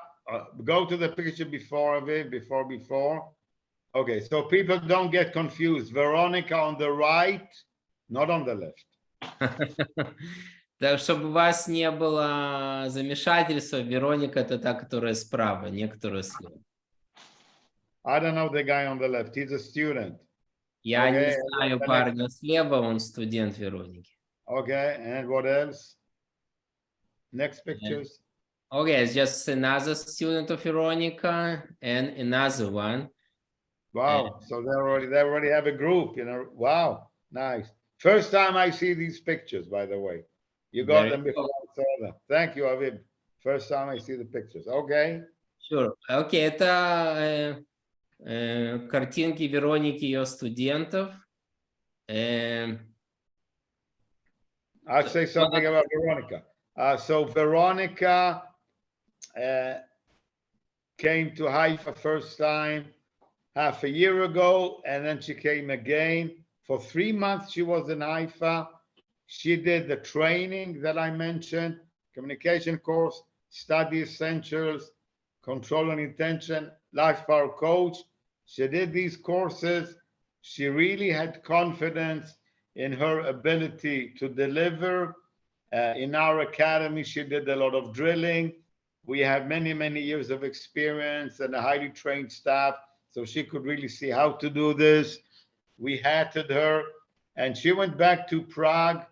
go to the picture before, Aviv, before. Okay, so people don't get confused. Veronica on the right, not on the left. Так, чтобы у вас не было замешательства, Вероника это та, которая справа, не которая слева. I don't know the guy on the left. He's a student. Я не знаю парня слева, он студент Вероники. Okay, and what else? Next pictures. Okay, it's just another student of Veronica and another one. Wow, so they already have a group, you know. Wow, nice. First time I see these pictures, by the way. You got them before I saw them. Thank you, Aviv. First time I see the pictures. Okay. Sure. Okay, это картинки Вероники, ее студентов. I'll say something about Veronica. So Veronica came to Haifa first time half a year ago, and then she came again. For 3 months, she was in Haifa. She did the training that I mentioned, communication course, study essentials, control and intention, life power coach. She did these courses. She really had confidence in her ability to deliver. In our academy, she did a lot of drilling. We have many, many years of experience and a highly trained staff, so she could really see how to do this. We hatted her, and she went back to Prague,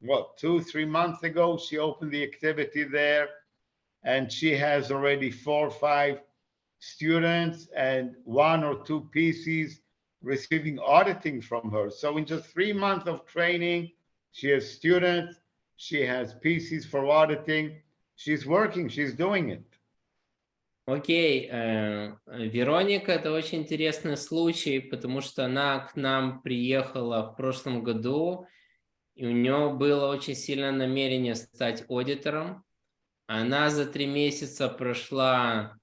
what, 2-3 months ago. She opened the activity there, and she has already 4 or 5 students and 1 or 2 PCs receiving auditing from her. So in just 3 months of training, she has students, she has PCs for auditing. She's working, she's doing it. Окей, Вероника, это очень интересный случай, потому что она к нам приехала в прошлом году, и у нее было очень сильное намерение стать аудитором. Она за 3 месяца прошла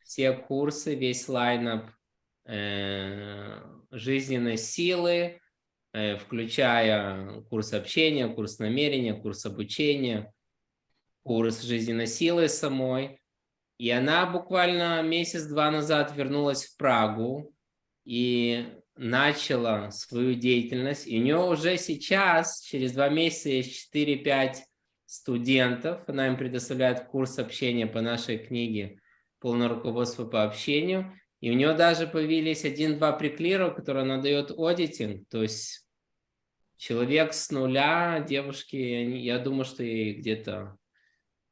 все курсы, весь лайнап жизненной силы, включая курс общения, курс намерения, курс обучения, курс жизненной силы самой. И она буквально месяц-два назад вернулась в Прагу и начала свою деятельность. И у нее уже сейчас, через 2 месяца, есть 4-5 студентов. Она им предоставляет курс общения по нашей книге «Полное руководство по общению». И у нее даже появились 1-2 преклира, которые она дает аудитинг. То есть человек с нуля, девушки, я думаю, что ей где-то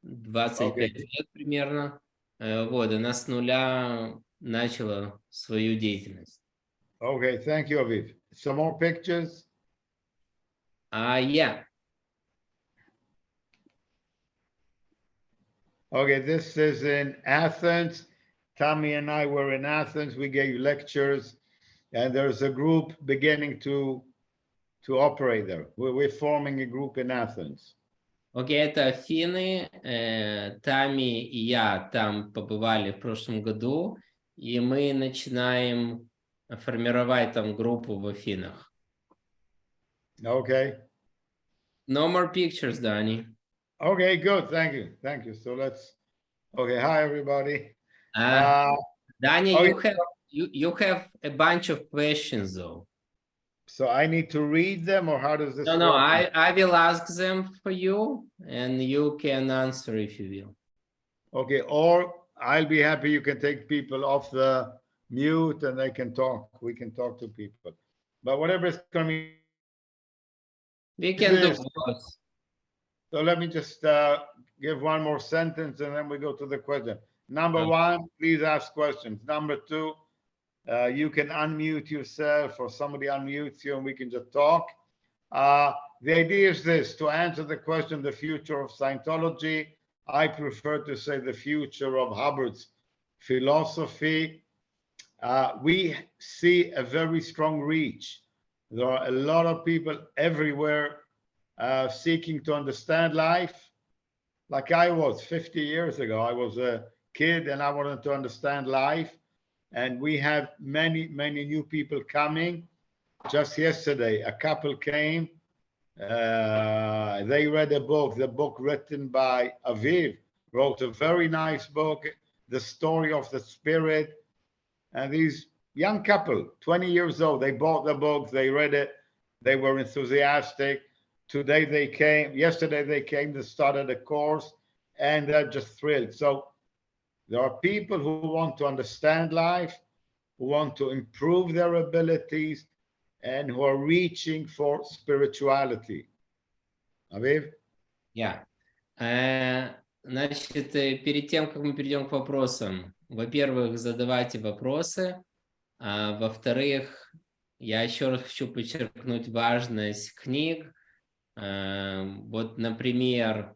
25 лет примерно. Вот, она с нуля начала свою деятельность. Okay, thank you, Aviv. Some more pictures? Yeah. Okay, this is in Athens. Tommy and I were in Athens. We gave lectures, and there's a group beginning to operate there. We're forming a group in Athens. Окей, это Афины. Тами и я там побывали в прошлом году, и мы начинаем формировать там группу в Афинах. Okay. No more pictures, Dani. Okay, good. Thank you. Thank you. So let's. Okay. Hi, everybody. Dani, okay. you have a bunch of questions, though. So I need to read them, or how does this work? No, I will ask them for you, and you can answer if you will. Okay, or I'll be happy. You can take people off the mute, and they can talk. We can talk to people. But whatever is coming. We can do both. So let me just give one more sentence, and then we go to the question. Number 1, please ask questions. Number 2, you can unmute yourself, or somebody unmutes you, and we can just talk. The idea is this: to answer the question, the future of Scientology, I prefer to say the future of Hubbard's philosophy. We see a very strong reach. There are a lot of people everywhere seeking to understand life. Like I was 50 years ago. I was a kid and I wanted to understand life. And we have many, many new people coming. Just yesterday, a couple came. They read a book, the book written by Aviv, wrote a very nice book, The Story of the Spirit. And these young couple, 20 years old, they bought the book, they read it, they were enthusiastic. Yesterday they came, they started a course, and they're just thrilled. So there are people who want to understand life, who want to improve their abilities, and who are reaching for spirituality. Aviv? Yeah. Значит, перед тем, как мы перейдем к вопросам, во-первых, задавайте вопросы, а во-вторых, я еще раз хочу подчеркнуть важность книг. Вот, например,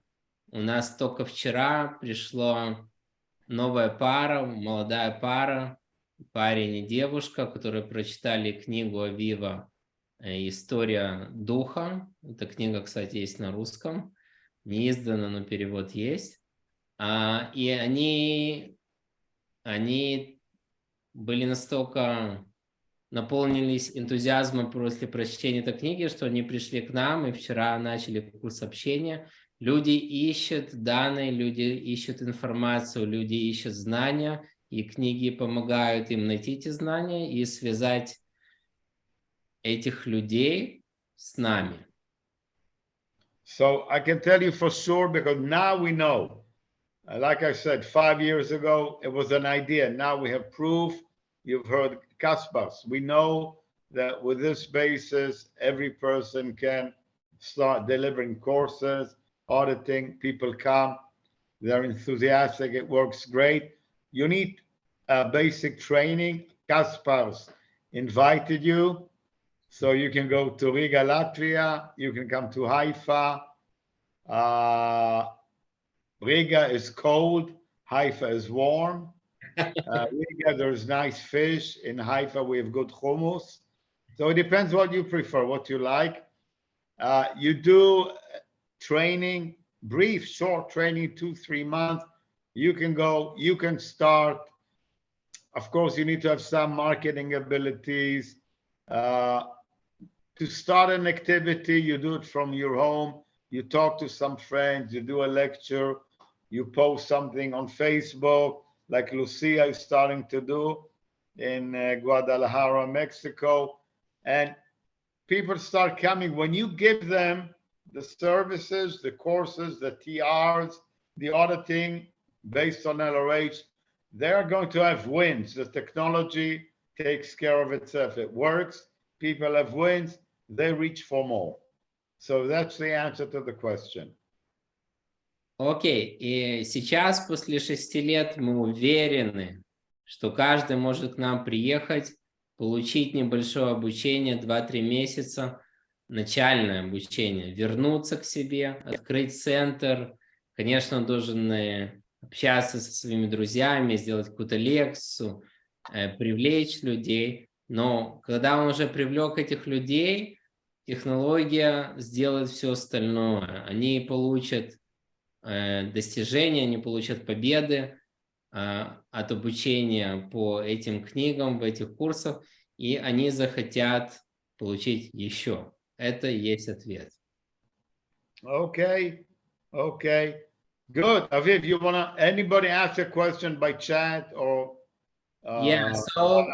у нас только вчера пришла новая пара, молодая пара, парень и девушка, которые прочитали книгу Авива «История духа». Эта книга, кстати, есть на русском. Не издана, но перевод есть. И они были настолько наполнились энтузиазмом после прочтения этой книги, что они пришли к нам и вчера начали курс общения. Люди ищут данные, люди ищут информацию, люди ищут знания, и книги помогают им найти эти знания и связать этих людей с нами. So I can tell you for sure, because now we know. Like I said, 5 years ago, it was an idea. Now we have proof. You've heard Kaspars. We know that with this basis, every person can start delivering courses, auditing. People come, they're enthusiastic, it works great. You need basic training. Kaspars invited you, so you can go to Riga, Latvia. You can come to Haifa. Riga is cold, Haifa is warm. Riga, there's nice fish. In Haifa, we have good hummus. So it depends what you prefer, what you like. You do training, brief, short training, 2-3 months. You can go, you can start. Of course, you need to have some marketing abilities. To start an activity, you do it from your home. You talk to some friends, you do a lecture, you post something on Facebook, like Lucia is starting to do in Guadalajara, Mexico. And people start coming. When you give them the services, the courses, the TRs, the auditing based on LRH, they're going to have wins. The technology takes care of itself. It works. People have wins. They reach for more. So that's the answer to the question. Окей, и сейчас, после 6 лет, мы уверены, что каждый может к нам приехать, получить небольшое обучение, 2-3 месяца, начальное обучение, вернуться к себе, открыть центр. Конечно, он должен общаться со своими друзьями, сделать какую-то лекцию, привлечь людей. Но когда он уже привлек этих людей, технология сделает все остальное. Они получат достижения, они получат победы от обучения по этим книгам, в этих курсах, и они захотят получить еще. Это и есть ответ. Okay, okay, good. Aviv, you wanna, anybody ask a question by chat or? Yeah, so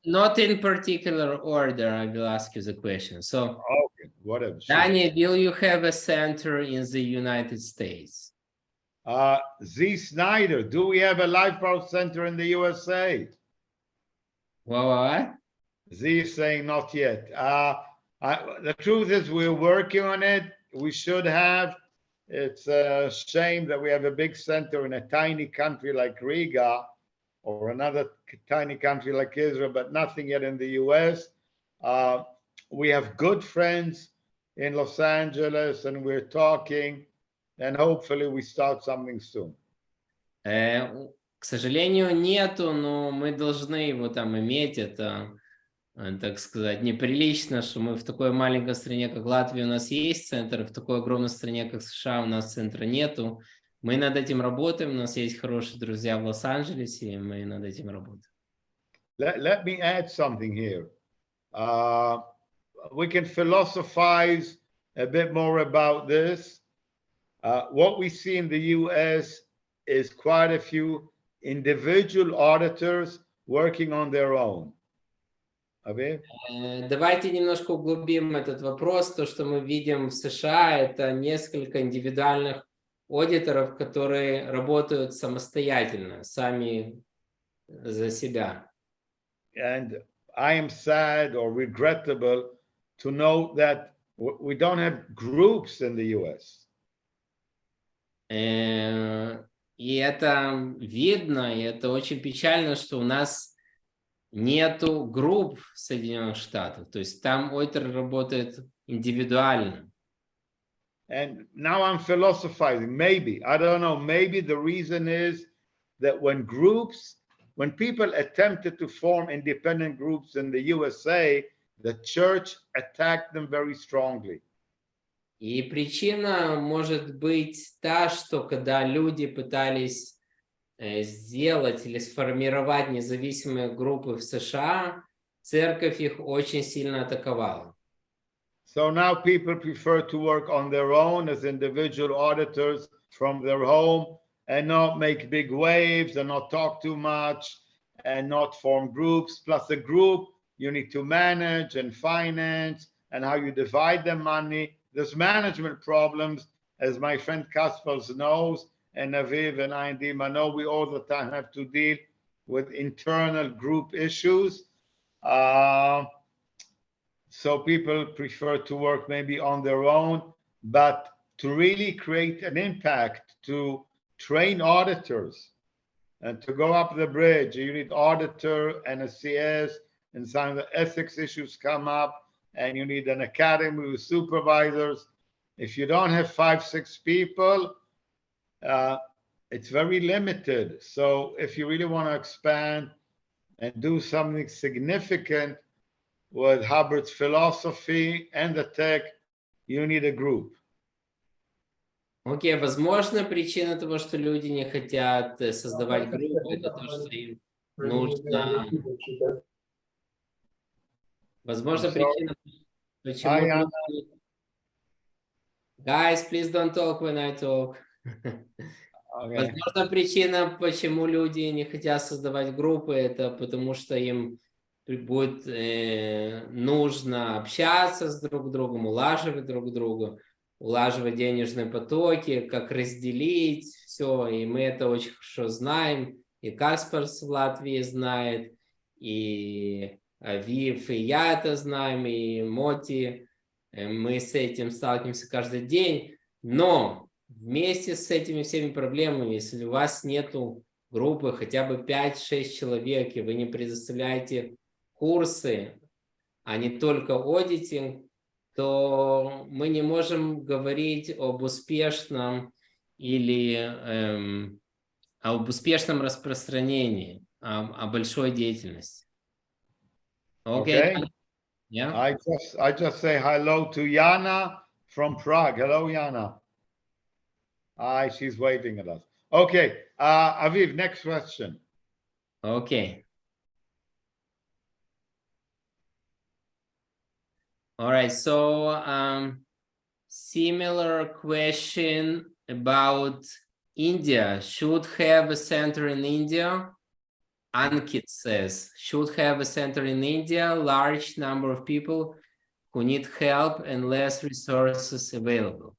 not in particular order, I will ask you the question. So, okay, whatever. Dani, will you have a center in the United States? Z Snyder, do we have a Life Power Center in the USA? What? Z is saying not yet. The truth is we're working on it. We should have. It's a shame that we have a big center in a tiny country like Riga or another tiny country like Israel, but nothing yet in the US. We have good friends in Los Angeles and we're talking, and hopefully we start something soon. К сожалению, нету, но мы должны его там иметь. Это, так сказать, неприлично, что мы в такой маленькой стране, как Латвия, у нас есть центр, в такой огромной стране, как США, у нас центра нету. Мы над этим работаем, у нас есть хорошие друзья в Лос-Анджелесе, и мы над этим работаем. Let me add something here. We can philosophize a bit more about this. What we see in the US is quite a few individual auditors working on their own. Давайте немножко углубим этот вопрос. То, что мы видим в США, это несколько индивидуальных аудиторов, которые работают самостоятельно, сами за себя. And I am sad or regrettable to know that we don't have groups in the US. И это видно, и это очень печально, что у нас нету групп в Соединенных Штатах. То есть там аудитор работает индивидуально. And now I'm philosophizing. Maybe, I don't know, maybe the reason is that when groups when people attempted to form independent groups in the USA, the church attacked them very strongly. И причина может быть та, что когда люди пытались сделать или сформировать независимые группы в США, церковь их очень сильно атаковала. So now people prefer to work on their own as individual auditors from their home and not make big waves and not talk too much and not form groups. Plus a group, you need to manage and finance and how you divide the money. There's management problems, as my friend Kaspers knows, and Aviv and I and Dima know, we all the time have to deal with internal group issues. So people prefer to work maybe on their own, but to really create an impact, to train auditors and to go up the bridge, you need auditor and a CS, and some of the ethics issues come up, and you need an academy with supervisors. If you don't have 5-6 people, it's very limited. So if you really want to expand and do something significant with Hubbard's philosophy and the tech, you need a group. Окей, возможно, причина того, что люди не хотят создавать группы, это то, что им нужно. Возможно, причина, почему люди... Guys, please don't talk when I talk. Возможно, причина, почему люди не хотят создавать группы, это потому что им будет нужно общаться с друг другом, улаживать друг друга, улаживать денежные потоки, как разделить все. И мы это очень хорошо знаем. И Каспарс в Латвии знает, и Авив, и я это знаем, и Моти. Мы с этим сталкиваемся каждый день. Но вместе с этими всеми проблемами, если у вас нету группы хотя бы 5-6 человек, и вы не предоставляете курсы, а не только аудитинг, то мы не можем говорить об успешном или об успешном распространении, о большой деятельности. Okay. Yeah. I just say hello to Yana from Prague. Hello, Yana. Hi, she's waving at us. Okay, Aviv, next question. Okay. All right, so similar question about India. Should have a center in India? Ankit says, should have a center in India, large number of people who need help and less resources available.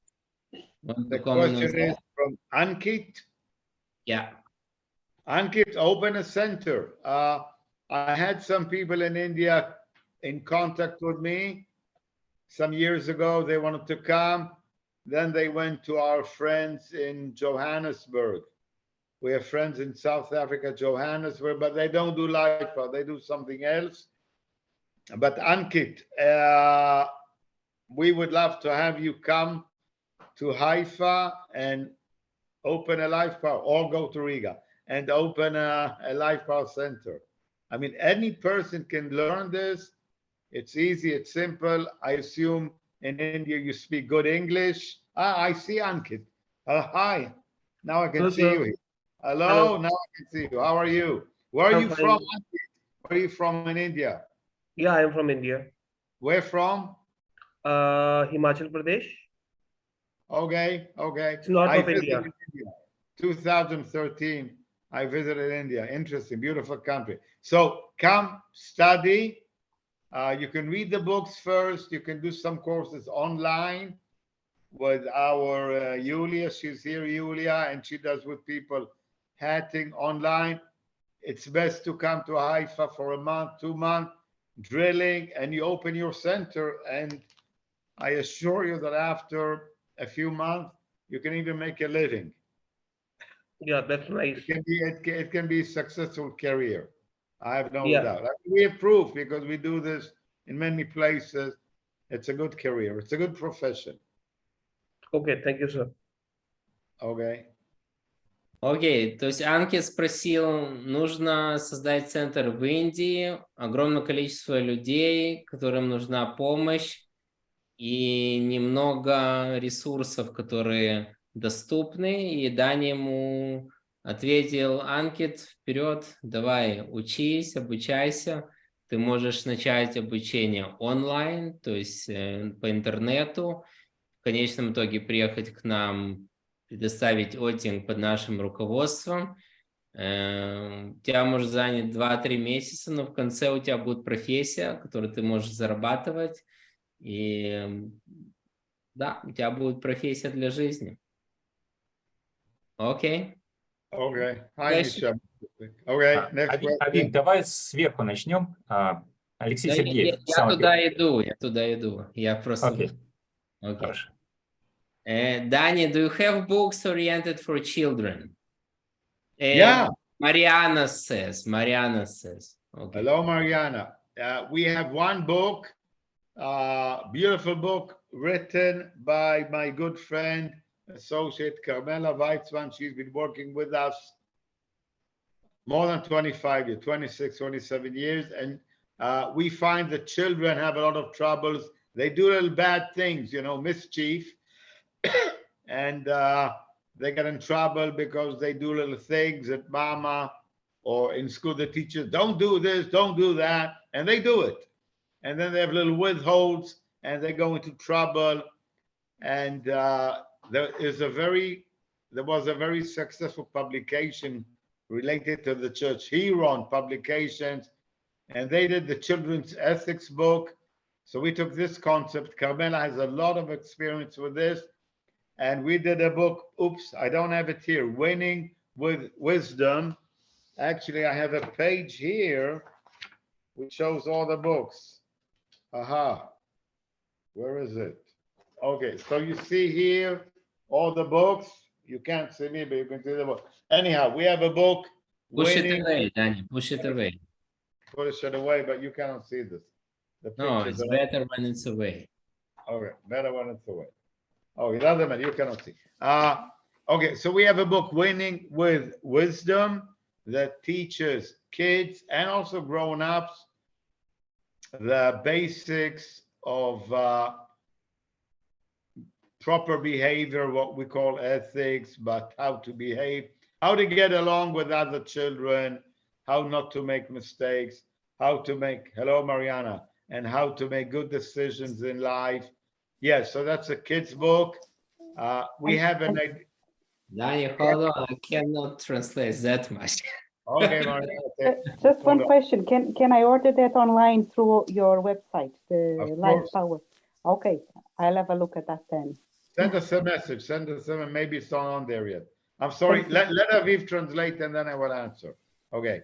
The question is from Ankit. Yeah. Ankit, open a center. I had some people in India in contact with me some years ago. They wanted to come. Then they went to our friends in Johannesburg. We have friends in South Africa, Johannesburg, but they don't do Life, they do something else. But Ankit, we would love to have you come to Haifa and open a Life Power, or go to Riga and open a Life Power Center. I mean, any person can learn this. It's easy, it's simple. I assume in India you speak good English. I see Ankit. Hi, now I can see you here. Hello, now I can see you. How are you? Where are you from, Ankit? Where are you from in India? Yeah, I am from India. Where from? Himachal Pradesh. Okay, okay. It's north of India. 2013, I visited India. Interesting, beautiful country. So come study. You can read the books first. You can do some courses online with our Yulia. She's here, Yulia, and she does with people hatting online. It's best to come to Haifa for a month, 2 months, drilling, and you open your center. And I assure you that after a few months, you can even make a living. Yeah, that's nice. It can be a successful career. I have no doubt. We have proof because we do this in many places. It's a good career. It's a good profession. Okay, thank you, sir. Okay. Окей, то есть Анкет спросил, нужно создать центр в Индии, огромное количество людей, которым нужна помощь, и немного ресурсов, которые доступны. И Дани ему ответил: Анкет, вперед, давай, учись, обучайся. Ты можешь начать обучение онлайн, то есть по интернету. В конечном итоге приехать к нам, предоставить отдых под нашим руководством. У тебя может занять 2-3 месяца, но в конце у тебя будет профессия, которую ты можешь зарабатывать. И да, у тебя будет профессия для жизни. Окей. Okay. Hi, Дальше. Misha. Okay, next Авик, question. давай сверху начнем. Алексей Да, Сергеев. я самый туда первый. иду, я туда иду. Я просто... Окей, Окей. хорошо. Dani, do you have books oriented for children? Yeah. Mariana says. Okay. Hello, Mariana. We have one book, beautiful book written by my good friend, associate Carmela Weitzman. She's been working with us more than 25 years, 26, 27 years. And we find that children have a lot of troubles. They do little bad things, you know, mischief. And they get in trouble because they do little things at mama or in school. The teachers, don't do this, don't do that. And they do it. And then they have little withholds and they go into trouble. And there was a very successful publication related to the church, Huron Publications, and they did the children's ethics book. So we took this concept. Carmela has a lot of experience with this. And we did a book, oops, I don't have it here, Winning with Wisdom. Actually, I have a page here which shows all the books. Aha, where is it? Okay, so you see here all the books. You can't see me, but you can see the book. Anyhow, we have a book. Push it Winning. away, Dani, push it away. Push it away, but you cannot see this. The No, pictures it's are- better when it's away. Okay, better when it's away. Oh, it doesn't matter. You cannot see. Okay, so we have a book, Winning with Wisdom, that teaches kids and also grown-ups the basics of proper behavior, what we call ethics, but how to behave, how to get along with other children, how not to make mistakes, how to make, hello, Mariana, and how to make good decisions in life. Yes, so that's a kid's book. We have an idea. Dani, hold on, I cannot translate that much. Okay, Mariana. Just one Hold on. question. Can I order that online through your website, the Of Life course. Power? Okay, I'll have a look at that then. Send us a message. Send us a, maybe it's not on there yet. I'm sorry. Thank you. Let Aviv translate and then I will answer. Okay.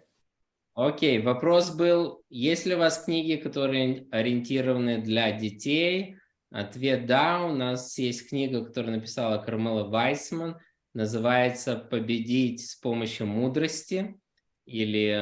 Окей, вопрос был, есть ли у вас книги, которые ориентированы для детей? Ответ да, у нас есть книга, которую написала Кармела Вайсман, называется «Победить с помощью мудрости» или,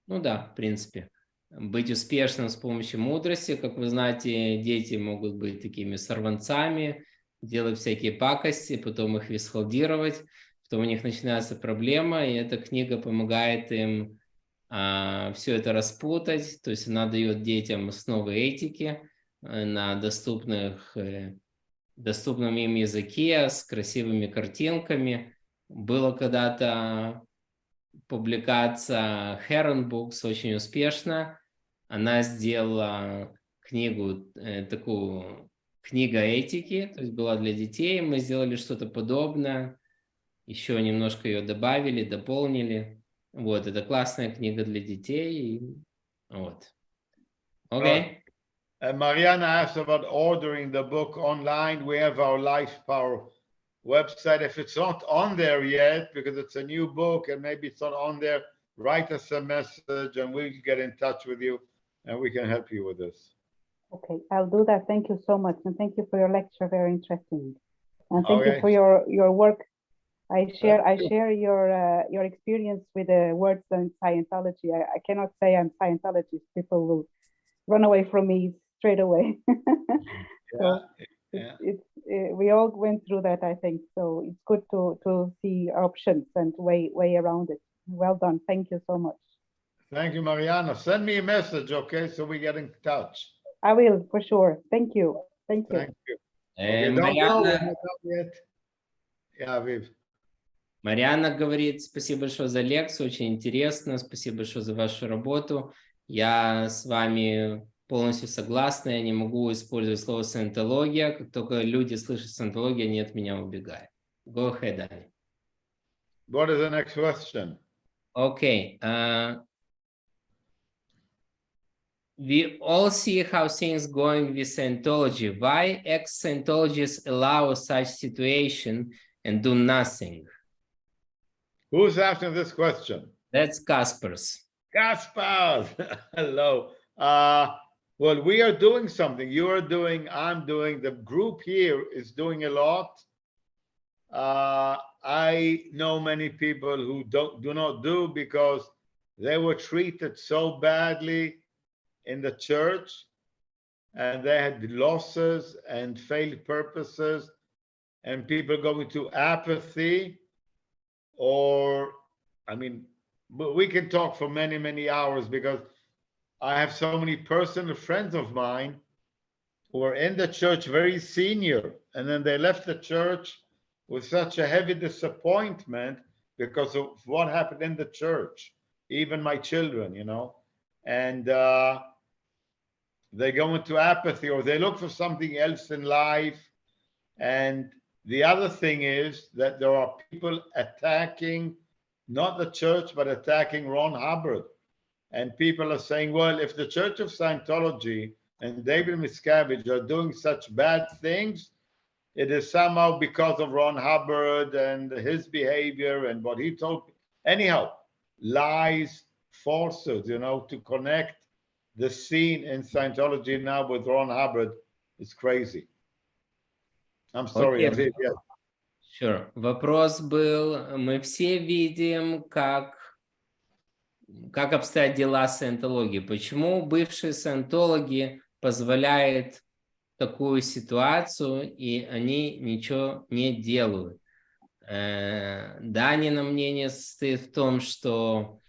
ну да, в принципе, «Быть успешным с помощью мудрости». Как вы знаете, дети могут быть такими сорванцами, делать всякие пакости, потом их висхолдировать. Потом у них начинается проблема, и эта книга помогает им все это распутать. То есть она дает детям основы этики на доступном им языке, с красивыми картинками. Была когда-то публикация Heron Books, очень успешно. Она сделала книгу, такую книга этики, то есть была для детей. Мы сделали что-то подобное. Еще немножко ее добавили, дополнили. Вот, это классная книга для детей. Вот. Окей. Mariana asked about ordering the book online. We have our Life Power website. If it's not on there yet, because it's a new book and maybe it's not on there, write us a message and we'll get in touch with you and we can help you with this. Okay, I'll do that. Thank you so much. And thank you for your lecture. Very interesting. And thank you Okay. for your work. I share your experience with the words in Scientology. I cannot say I'm Scientologist. People will run away from me straight away. Yeah. We all went through that, I think. So it's good to see options and way around it. Well done. Thank you so much. Thank you, Mariana. Send me a message, okay? So we get in touch. I will, for sure. Thank you. Thank you. Thank you. Okay, don't go, we're not done yet. Yeah, Viv. Mariana говорит, спасибо большое за лекцию, очень интересно, спасибо большое за вашу работу. Я с вами полностью согласна, я не могу использовать слово «саентология», как только люди слышат «саентология», они от меня убегают. Go ahead, Dani. What is the next question? Okay. We all see how things going with Scientology. Why ex-Scientologists allow such situation and do nothing? Who's asking this question? That's Kasper's. Gaspar, hello. Well, we are doing something. You are doing, I'm doing, the group here is doing a lot. I know many people who do not do because they were treated so badly in the church and they had losses and failed purposes and people go into apathy or, I mean, we can talk for many, many hours because I have so many personal friends of mine who are in the church very senior, and then they left the church with such a heavy disappointment because of what happened in the church, even my children, you know, and they go into apathy or they look for something else in life. And the other thing is that there are people attacking not the church, but attacking Ron Hubbard. And people are saying, well, if the Church of Scientology and David Miscavige are doing such bad things, it is somehow because of Ron Hubbard and his behavior and what he told. Anyhow, lies, falsehoods, you know, to connect the scene in Scientology now with Ron Hubbard is crazy. I'm sorry. Okay. Sure. Вопрос был, мы все видим, как обстоят дела с саентологией. Почему бывшие саентологи позволяют такую ситуацию, и они ничего не делают? Данина мнение состоит в том, что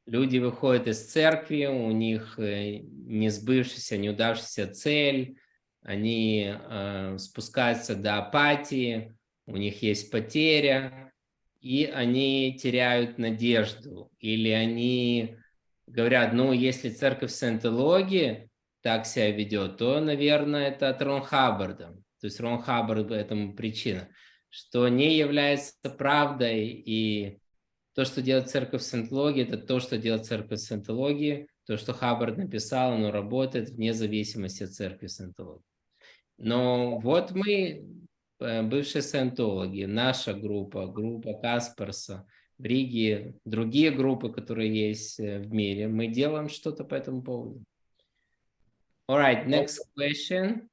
люди выходят из церкви, у них не сбывшаяся, неудавшаяся цель, они спускаются до апатии, у них есть потеря, и они теряют надежду. Или они говорят, ну, если церковь Саентологии так себя ведет, то, наверное, это от Рон Хаббарда. То есть Рон Хаббард этому причина. Что не является правдой, и то, что делает церковь Саентологии, это то, что делает церковь Саентологии, то, что Хаббард написал, оно работает вне зависимости от церкви Саентологии. Но вот мы, бывшие саентологи, наша группа, группа Касперса, в Риге, другие группы, которые есть в мире, мы делаем что-то по этому поводу. All right, next question.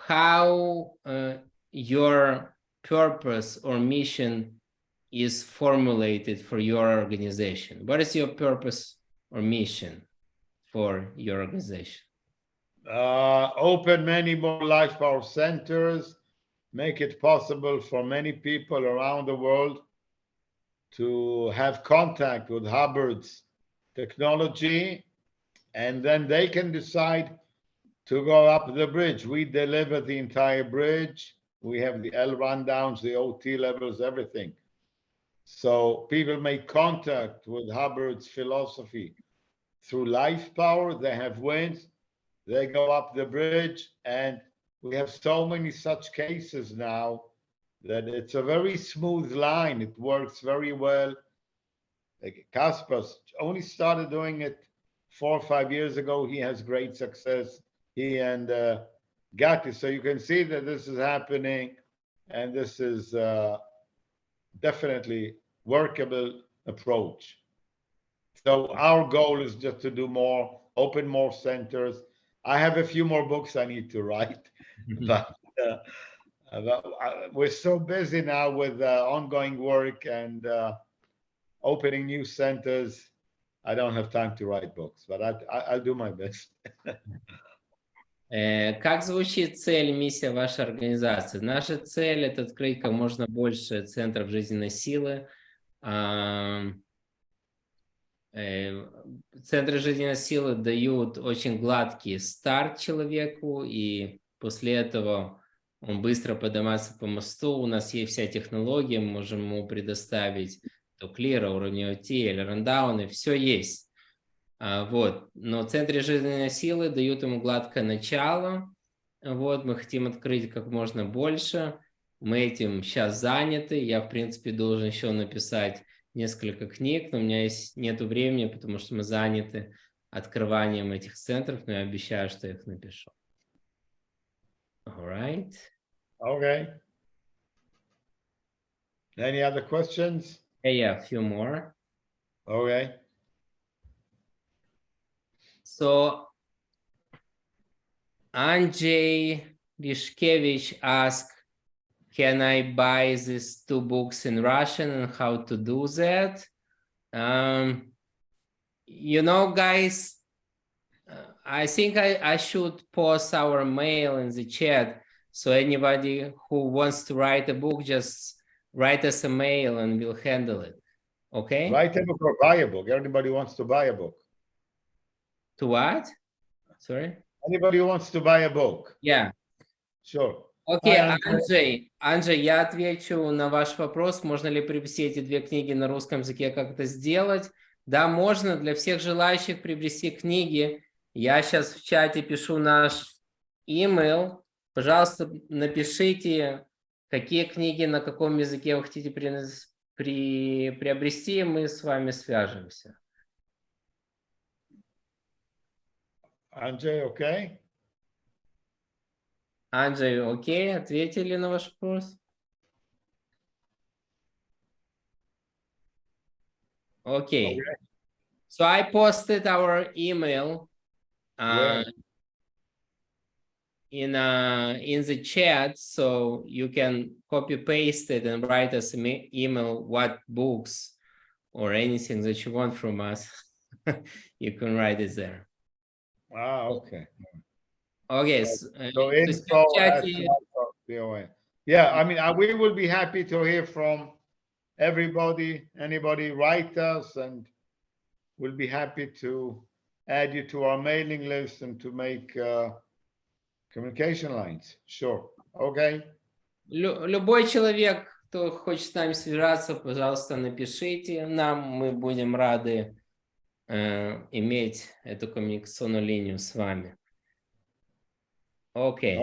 How your purpose or mission is formulated for your organization? What is your purpose or mission for your organization? Open many more life power centers, make it possible for many people around the world to have contact with Hubbard's technology, and then they can decide to go up the bridge. We deliver the entire bridge. We have the L rundowns, the OT levels, everything. So people make contact with Hubbard's philosophy through life power. They have wins. They go up the bridge, and we have so many such cases now that it's a very smooth line. It works very well. Like Kasper only started doing it 4 or 5 years ago. He has great success. He and Gatti. So you can see that this is happening, and this is definitely workable approach. So our goal is just to do more, open more centers. I have a few more books I need to write, but we're so busy now with ongoing work and opening new centers. I don't have time to write books, but I'll do my best. Как звучит цель и миссия вашей организации? Наша цель – это открыть как можно больше центров жизненной силы. Центры жизненной силы дают очень гладкий старт человеку, и после этого он быстро поднимается по мосту. У нас есть вся технология, мы можем ему предоставить то клира, уровня OT или рандауны, все есть. Вот. Но центры жизненной силы дают ему гладкое начало. Вот. Мы хотим открыть как можно больше. Мы этим сейчас заняты. Я, в принципе, должен еще написать несколько книг, но у меня нету времени, потому что мы заняты открыванием этих центров, но я обещаю, что я их напишу. All right. Okay. Any other questions? Yeah, a few more. Okay. So, Andrzej Lishkevich asked, can I buy these 2 books in Russian and how to do that? You know, guys, I think I should post our mail in the chat. So anybody who wants to write a book, just write us a mail and we'll handle it. Okay? Write a book or buy a book. Everybody wants to buy a book. To what? Sorry? Anybody who wants to buy a book. Yeah. Sure. Окей, Hi, Andrzej. Анджей, я отвечу на ваш вопрос, можно ли приобрести эти 2 книги на русском языке, как это сделать. Да, можно, для всех желающих приобрести книги. Я сейчас в чате пишу наш email. Пожалуйста, напишите, какие книги, на каком языке вы хотите приобрести, и мы с вами свяжемся. Andrzej, okay? Анджей, окей, ответили на ваш вопрос? Okay. So I posted our email in the chat, so you can copy paste it and write us an email what books or anything that you want from us. You can write it there. Okay. Okay. So info@life.com. Yeah, I mean, we will be happy to hear from everybody. Anybody write us, and we'll be happy to add you to our mailing list and to make communication lines. Sure. Okay. Любой человек, кто хочет с нами связаться, пожалуйста, напишите нам. Мы будем рады иметь эту коммуникационную линию с вами. Okay.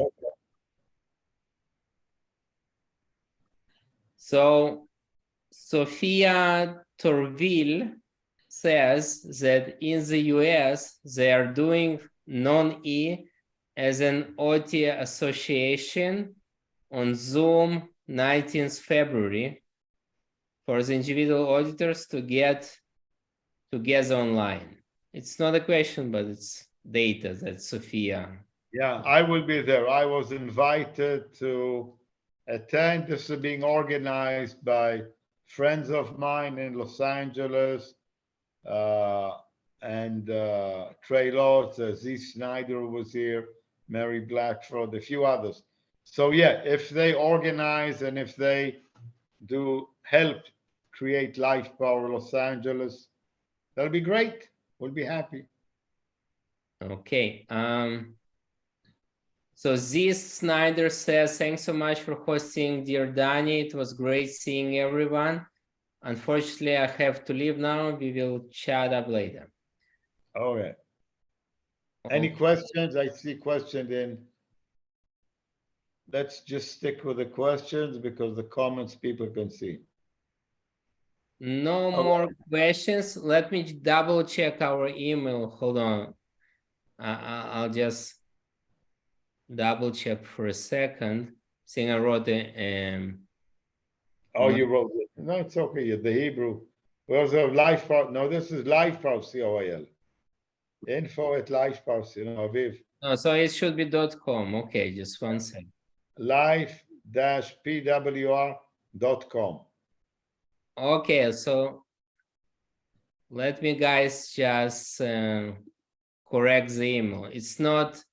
So, Sophia Torville says that in the US, they are doing non-E as an OT association on Zoom 19th February for the individual auditors to get together online. It's not a question, but it's data that Sophia. Yeah, I will be there. I was invited to attend. This is being organized by friends of mine in Los Angeles and Trey Lords, Z. Snyder was here, Mary Blackford, a few others. So yeah, if they organize and if they do help create Life Power Los Angeles, that'll be great. We'll be happy. Okay. So Z. Snyder says, thanks so much for hosting, dear Dani. It was great seeing everyone. Unfortunately, I have to leave now. We will chat up later. All right. Any questions? I see questions in. Let's just stick with the questions because the comments people can see. No more questions. Let me double check our email. Hold on. I'll just double check for a second. I think I wrote it. Oh, you wrote it. No, it's okay. The Hebrew. We also have Life Power. No, this is Life Power COIL. Info@lifepower. You know, Aviv. No, so it should be .com. Okay, just one second. Life-pwr.com. Okay, so let me guys just correct the email. It's not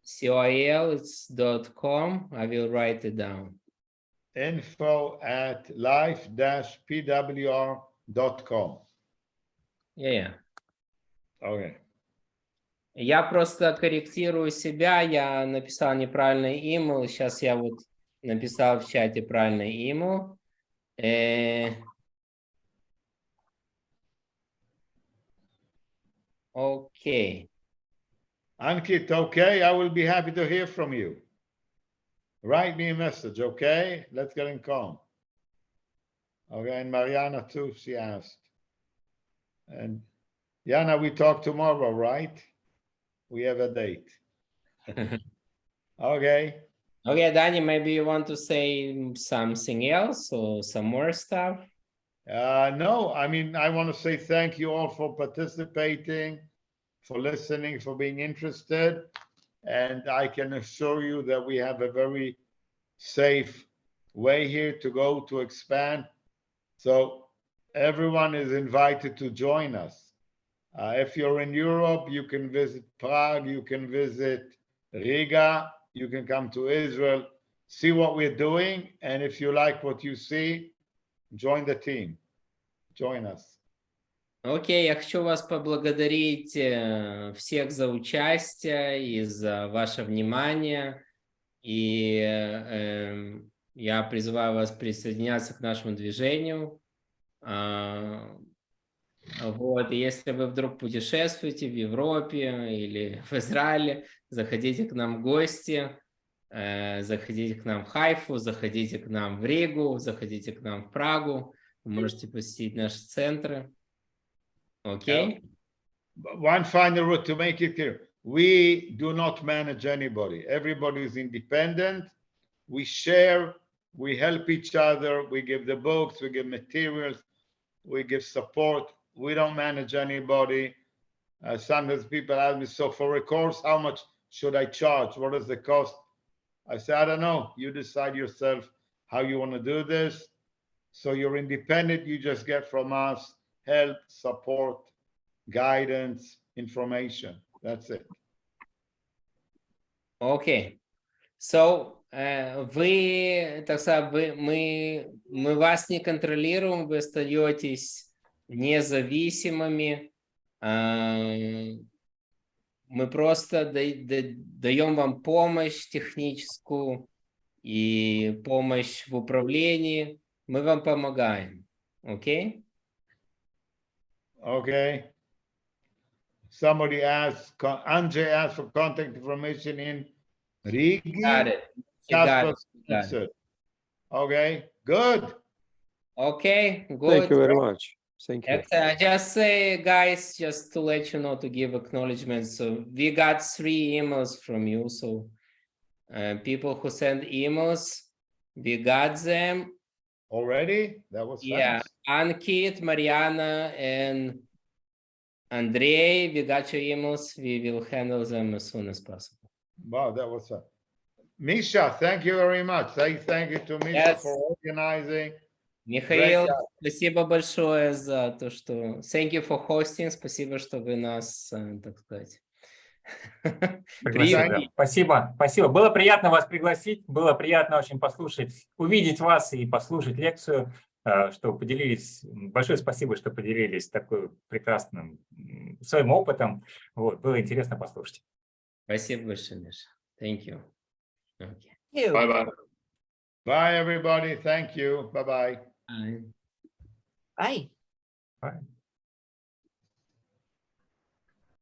COIL, it's .com. I will write it down. info@life-pwr.com. Yeah. Okay. Я просто корректирую себя. Я написал неправильный email. Сейчас я вот написал в чате правильный email. Окей. Ankit, okay, I will be happy to hear from you. Write me a message, okay? Let's get in calm. Okay, and Mariana too, she asked. And Yana, we talk tomorrow, right? We have a date. Okay. Okay, Dani, maybe you want to say something else or some more stuff? No, I mean, I want to say thank you all for participating, for listening, for being interested. And I can assure you that we have a very safe way here to go to expand. So everyone is invited to join us. If you're in Europe, you can visit Prague, you can visit Riga, you can come to Israel, see what we're doing. And if you like what you see, join the team. Join us. Окей, я хочу вас поблагодарить всех за участие и за ваше внимание. И я призываю вас присоединяться к нашему движению. Вот, и если вы вдруг путешествуете в Европе или в Израиле, заходите к нам в гости, заходите к нам в Хайфу, заходите к нам в Ригу, заходите к нам в Прагу. Вы можете посетить наши центры. Окей? One final route to make it clear. We do not manage anybody. Everybody is independent. We share, we help each other. We give the books, we give materials, we give support. We don't manage anybody. Sometimes people ask me, so for a course, how much should I charge? What is the cost? I say, I don't know. You decide yourself how you want to do this. So you're independent. You just get from us help, support, guidance, information. That's it. Okay. So, вы, так сказать, мы вас не контролируем, вы остаетесь независимыми. Мы просто даем вам помощь техническую и помощь в управлении. Мы вам помогаем. Окей? Okay. Somebody asked, Andre asked for contact information in Rigi. Got it. You got it. Kasper. Okay, good. Okay, good. Thank you very much. Thank you. Just say, guys, just to let you know, to give acknowledgement. So we got 3 emails from you. So people who send emails, we got them. Already? That was fast. Yeah, Ankit, Mariana, and Andrei, we got your emails. We will handle them as soon as possible. Wow, that was fast. Misha, thank you very much. Thank you to Misha for organizing. Михаил, спасибо большое за то, что... Thank you for hosting. Спасибо, что вы нас, так сказать... Да. Спасибо, спасибо. Было приятно вас пригласить, было приятно очень послушать, увидеть вас и послушать лекцию, что поделились. Большое спасибо, что поделились такой прекрасным своим опытом. Вот, было интересно послушать. Спасибо большое, Миша. Thank you. Okay. Bye-bye. Bye, everybody. Thank you. Bye-bye. Bye. Bye. Bye.